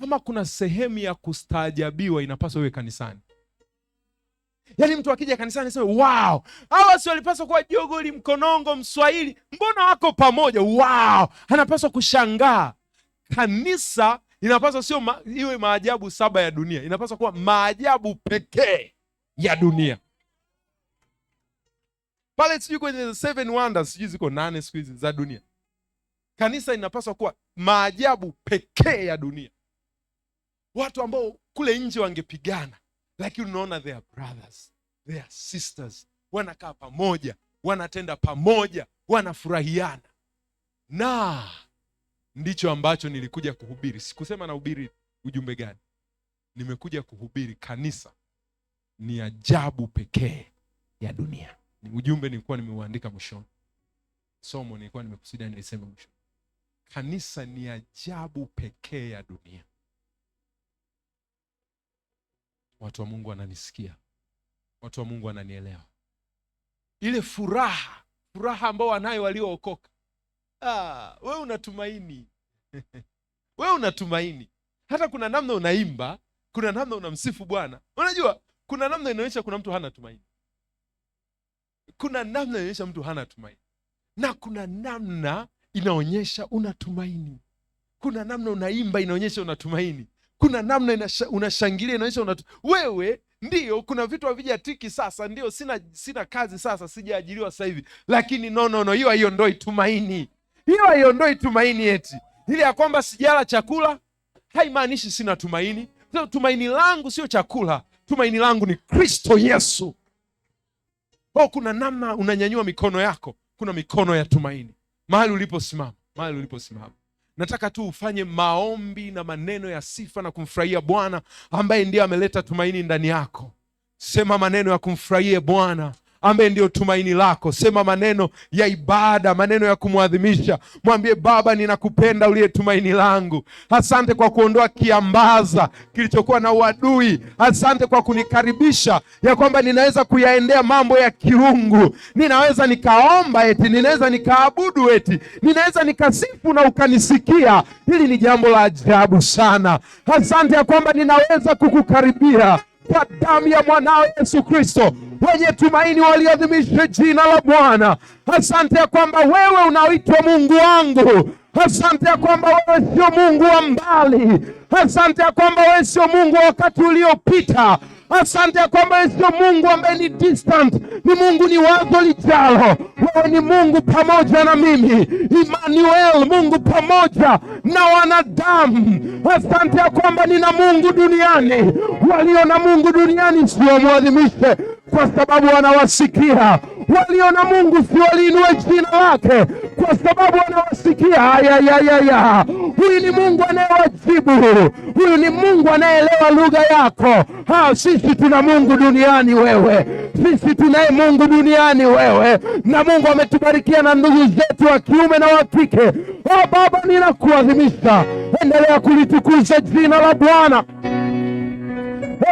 kama kuna sehemu ya kustaajabiwa inapaswa iwe kanisani. Yaani mtu akija kanisani aseme, wow, hawa si walipaswa kuwa Jogoli, Mkonongo, Mswahili, mbona wako pamoja? Wow, anapaswa kushangaa. Kanisa inapaswa sio iwe maajabu 7 ya dunia, inapaswa kuwa maajabu pekee ya dunia. Pale sijui kwenye 7 wonders, sijui ziko 8 siku hizi za dunia. Kanisa inapaswa kuwa maajabu pekee ya dunia. Watu ambao kule nje wangepigana, lakini unaona they are brothers, they are sisters, wanakaa pamoja, wanatenda pamoja, wanafurahiana. Na ndicho ambacho nilikuja kuhubiri. Sikusema nahubiri ujumbe gani. Nimekuja kuhubiri kanisa ni ajabu pekee ya dunia. Ni ujumbe nilikuwa nimeuandika mwishoni. Somo nilikuwa nimekusudia niliseme mwishoni. Kanisa ni ajabu pekee ya dunia. Watu wa Mungu wananisikia. Watu wa Mungu wananielewa. Ile furaha ambao wanayo waliookoka. Wewe unatumaini. Wewe unatumaini. Hata kuna namna unaimba, kuna namna unamsifu Bwana. Unajua, kuna namna inaonyesha kuna mtu hana tumaini. Kuna namna inaonyesha mtu hana tumaini. Na kuna namna inaonyesha unatumaini. Kuna namna unaimba inaonyesha unatumaini. Kuna namna unashangilia inaonyesha wewe ndio, kuna vitu havijatiki sasa, ndio sina kazi sasa, sijaajiriwa sasa hivi. Lakini no, hiyo haiondoi tumaini. Hiyo haiondoi tumaini eti. Ile ya kwamba sijala chakula haimaanishi sina tumaini. So, tumaini langu sio chakula, tumaini langu ni Kristo Yesu. Kuna namna unanyanyua mikono yako, kuna mikono ya tumaini. Mahali uliposimama. Nataka tu ufanye maombi na maneno ya sifa na kumfurahia Bwana ambaye ndiye ameleta tumaini ndani yako. Sema maneno ya kumfurahia Bwana ambaye ndio tumaini lako. Sema maneno ya ibada, maneno ya kumwadhimisha. Mwambie Baba, ninakupenda uliye tumaini langu. Asante kwa kuondoa kiambaza kilichokuwa na uadui. Asante kwa kunikaribisha ya kwamba ninaweza kuyaendea mambo ya kiungu. Ninaweza nikaomba eti, ninaweza nikaabudu eti, ninaweza nikasifu na ukanisikia. Hili ni jambo la ajabu sana. Asante ya kwamba ninaweza kukukaribia kwa damu ya mwanao Yesu Kristo. Wenye tumaini waliadhimishe jina la Bwana. Asante ya kwamba wewe unaitwa Mungu wangu. Asante ya kwamba wewe sio Mungu wa mbali. Asante ya kwamba wewe sio Mungu wa wakati uliopita. Asante ya kwamba wewe sio Mungu ambaye ni distant. Ni Mungu ni wazo lijalo. Wewe ni Mungu pamoja na mimi, Emmanuel, Mungu pamoja na wanadamu. Asante ya kwamba nina Mungu duniani. Walio na Mungu duniani si wamwadhimishe, kwa sababu wanawasikia. Walio na Mungu si waliinue jina lake, kwa sababu wanawasikia. Huyu ni Mungu anayewajibu. Huyu ni Mungu anayeelewa lugha yako. Sisi tuna Mungu duniani wewe. Sisi tunaye Mungu duniani wewe. Na Mungu ametubarikia na ndugu zetu wa kiume na wa kike. Baba, ninakuadhimisha. Endelea kulitukuza jina la Bwana.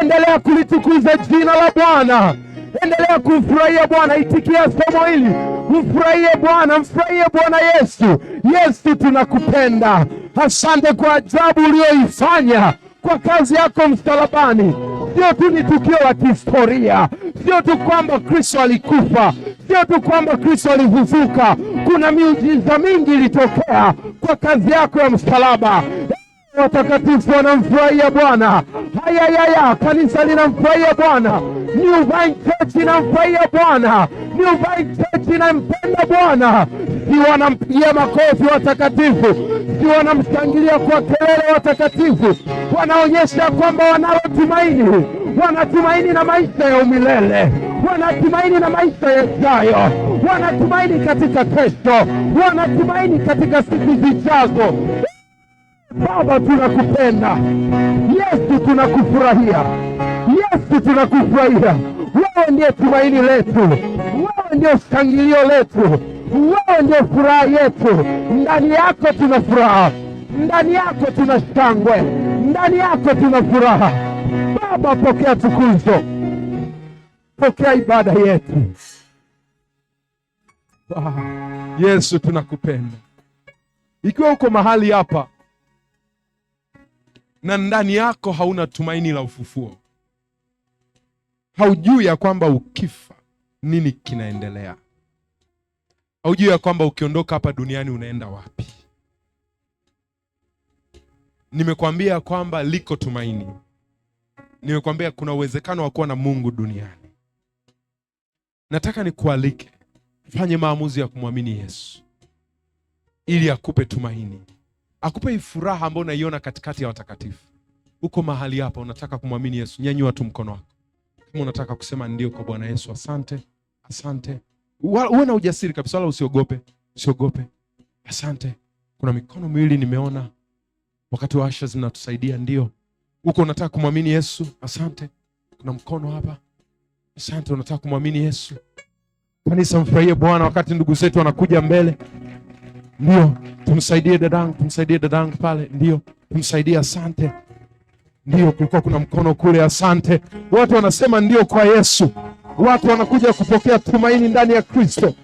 Endelea kulitukuza jina la Bwana. Endelea kumfurahia Bwana. Itikia somo hili. Mfurahie Bwana, mfurahie Bwana Yesu. Yesu, tunakupenda. Asante kwa ajabu ulioifanya kwa kazi yako msalabani. Sio tu ni tukio la kihistoria, sio tu kwamba Kristo alikufa, sio tu kwamba Kristo alifufuka. Kuna miujiza mingi ilitokea kwa kazi yako ya msalaba. Watakatifu wanamfurahia Bwana. Kanisa linamfurahia Bwana. New Vine Church inamfurahia Bwana. New Vine Church inampenda Bwana. Si wanampigia makofi watakatifu, si wanamshangilia kwa kelele watakatifu. Wanaonyesha kwamba wanalo tumaini. Wanatumaini na maisha ya umilele. Wanatumaini na maisha yajayo. Wanatumaini katika kesho. Wanatumaini katika siku zijazo. Baba, tunakupenda. Yesu, tunakufurahia. Yesu, tunakufurahia. Wewe ndiye tumaini letu. Wewe ndiye shangilio letu. Wewe ndiye furaha yetu. Ndani yako tuna furaha. Ndani yako tuna shangwe. Ndani yako tuna furaha. Baba, pokea tukuzo. Pokea ibada yetu. Yesu, tunakupenda. Ikiwa uko mahali hapa na ndani yako hauna tumaini la ufufuo, haujui ya kwamba ukifa nini kinaendelea, haujui ya kwamba ukiondoka hapa duniani unaenda wapi, nimekwambia kwamba liko tumaini. Nimekwambia kuna uwezekano wa kuwa na Mungu duniani. Nataka nikualike, fanye maamuzi ya kumwamini Yesu ili akupe tumaini, akupe furaha ambayo unaiona katikati ya watakatifu. Uko mahali hapa unataka kumwamini Yesu, nyanyua tu mkono wako kama unataka kusema ndio kwa Bwana Yesu. Asante, asante. Uwe na ujasiri kabisa, wala usiogope, usiogope. Asante. Kuna mikono miwili nimeona wakati wa asha zinatusaidia. Ndio uko unataka kumwamini Yesu. Asante. Kuna mkono hapa. Asante, unataka kumwamini Yesu. Kanisa, mfurahie Bwana wakati ndugu zetu wanakuja mbele. Ndio, tumsaidie dadangu pale. Ndio, tumsaidie. Asante. Ndio, kulikuwa kuna mkono kule. Asante. Watu wanasema ndio kwa Yesu. Watu wanakuja kupokea tumaini ndani ya Kristo.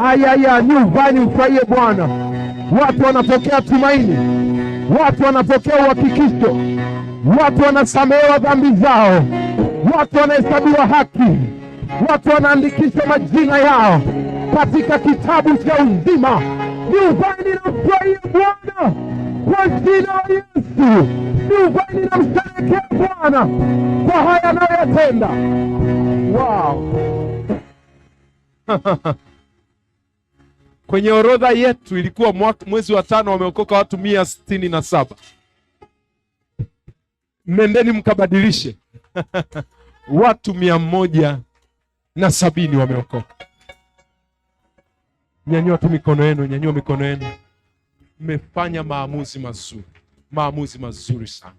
Aya, New Vine, ufurahie Bwana. Watu wanapokea tumaini. Watu wanapokea uhakikisho. Watu wanasamehewa dhambi zao. Watu wanahesabiwa haki. Watu wanaandikishwa majina yao katika kitabu cha uzima. New Vine inamfurahia Bwana kwa jina la Yesu. New Vine inamsherehekea Bwana kwa haya anayoyatenda. Wow. Kwenye orodha yetu ilikuwa mwezi wa 5 wameokoka watu 167. Nendeni mkabadilishe. Watu 170 wameokoka. Nyanyua tu mikono yenu. Mmefanya maamuzi mazuri sana.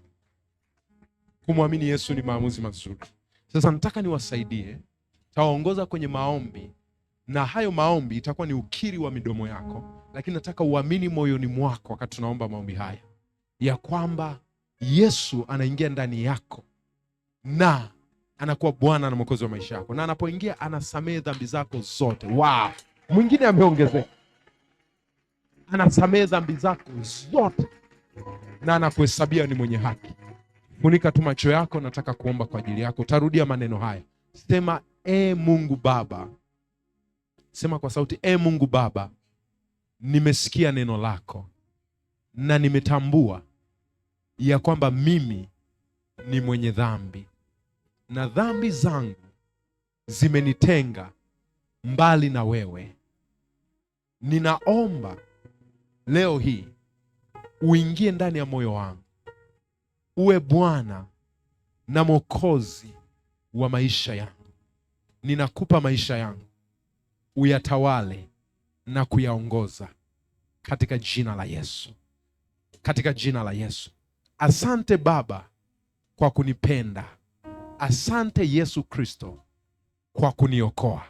Kumwamini Yesu ni maamuzi mazuri. Sasa nataka niwasaidie, tawaongoza kwenye maombi, na hayo maombi itakuwa ni ukiri wa midomo yako, lakini nataka uamini moyoni mwako wakati tunaomba maombi haya ya kwamba Yesu anaingia ndani yako na anakuwa Bwana na Mwokozi wa maisha yako, na anapoingia anasamehe dhambi zako zote. Wow! Mwingine ameongezeka, anasamehe dhambi zako zote na anakuhesabia ni mwenye haki. Funika tu macho yako, nataka kuomba kwa ajili yako. Utarudia maneno haya. Sema, Mungu Baba. Sema kwa sauti, Mungu Baba, nimesikia neno lako na nimetambua ya kwamba mimi ni mwenye dhambi na dhambi zangu zimenitenga mbali na wewe. Ninaomba leo hii uingie ndani ya moyo wangu, uwe Bwana na Mwokozi wa maisha yangu. Ninakupa maisha yangu, uyatawale na kuyaongoza katika jina la Yesu. Katika jina la Yesu. Asante Baba kwa kunipenda. Asante Yesu Kristo kwa kuniokoa.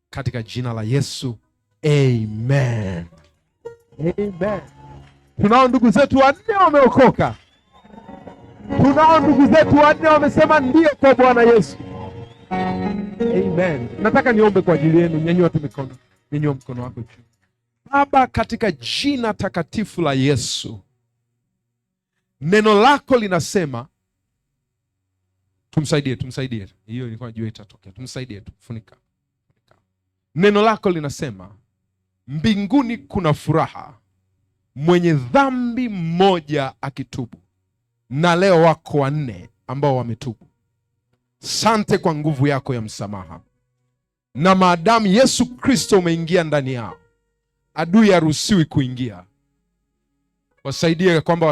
Katika jina la Yesu. Amen. Amen. Tunao ndugu zetu 4 wameokoka. Tunao ndugu zetu 4 wamesema ndio kwa Bwana Yesu. Amen. Nataka niombe kwa ajili yenu. Nyanyua tu mikono. Nyanyua mkono wako juu. Baba, katika jina takatifu la Yesu, neno lako linasema, tumsaidie. Hiyo nilikuwa najua itatokea. Tumsaidie tu, funika. Neno lako linasema, mbinguni kuna furaha mwenye dhambi mmoja akitubu. Na leo wako 4 ambao wametubu. Sante kwa nguvu yako ya msamaha. Na maadamu Yesu Kristo umeingia ndani yao, adui haruhusiwi kuingia. Wasaidie kwamba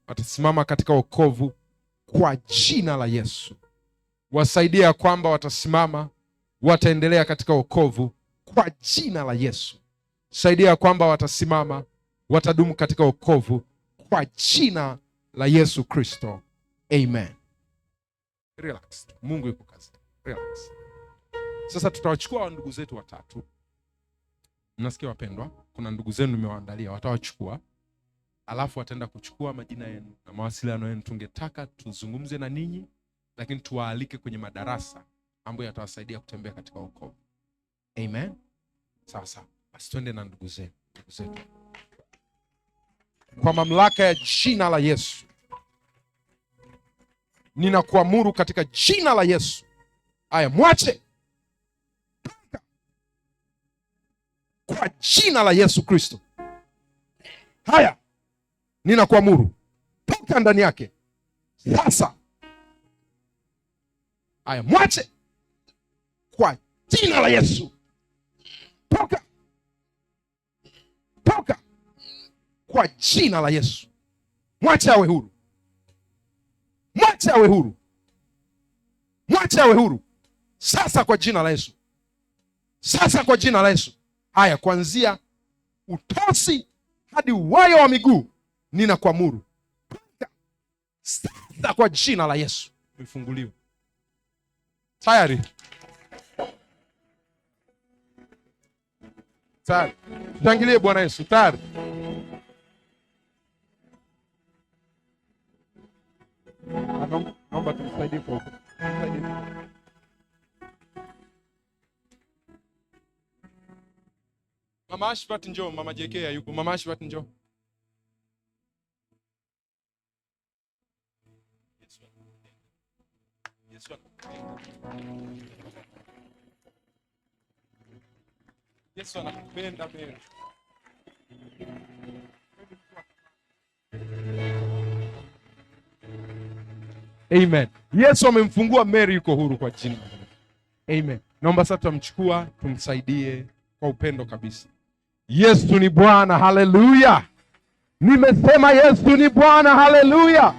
watasimama katika wokovu kwa jina la Yesu. Wasaidie kwamba wataendelea katika wokovu kwa jina la Yesu. Saidia kwamba watasimama, watadumu katika wokovu kwa jina la Yesu Kristo. Amen. Relax. Mungu yuko kazi. Relax. Sasa tutawachukua ndugu zetu 3. Mnasikia wapendwa? Kuna ndugu zenu nimewaandalia, watawachukua. Alafu wataenda kuchukua majina yenu na mawasiliano yenu. Tungetaka tuzungumze na ninyi, lakini tuwaalike kwenye madarasa ambayo yatawasaidia kutembea katika wokovu. Amen. Sasa basi twende na ndugu zetu. Kwa mamlaka ya jina la Yesu, ninakuamuru katika jina la Yesu. Aya, mwache. Kwa jina la Yesu Kristo. Haya, ninakuamuru, toka ndani yake sasa. Aya, mwache. Kwa jina la Yesu. Toka. Kwa jina la Yesu. Mwache awe huru. Mwache awe huru. Sasa kwa jina la Yesu. Haya, kuanzia utosi hadi wayo wa miguu, ninakuamuru sasa kwa jina la Yesu, umefunguliwa. Tayari. Tayari. Shangilie Bwana Yesu. Tayari. Naomba tumsaidie kwa huko. Mama Ashfat njoo, Mama JK yuko. Mama Ashfat njoo. Yesu anakupenda Mary. Amen. Yesu amemfungua Mary, yuko huru kwa jina. Amen. Naomba sasa tumchukua, tumsaidie kwa upendo kabisa. Yesu ni Bwana, haleluya. Nimesema Yesu ni Bwana, haleluya.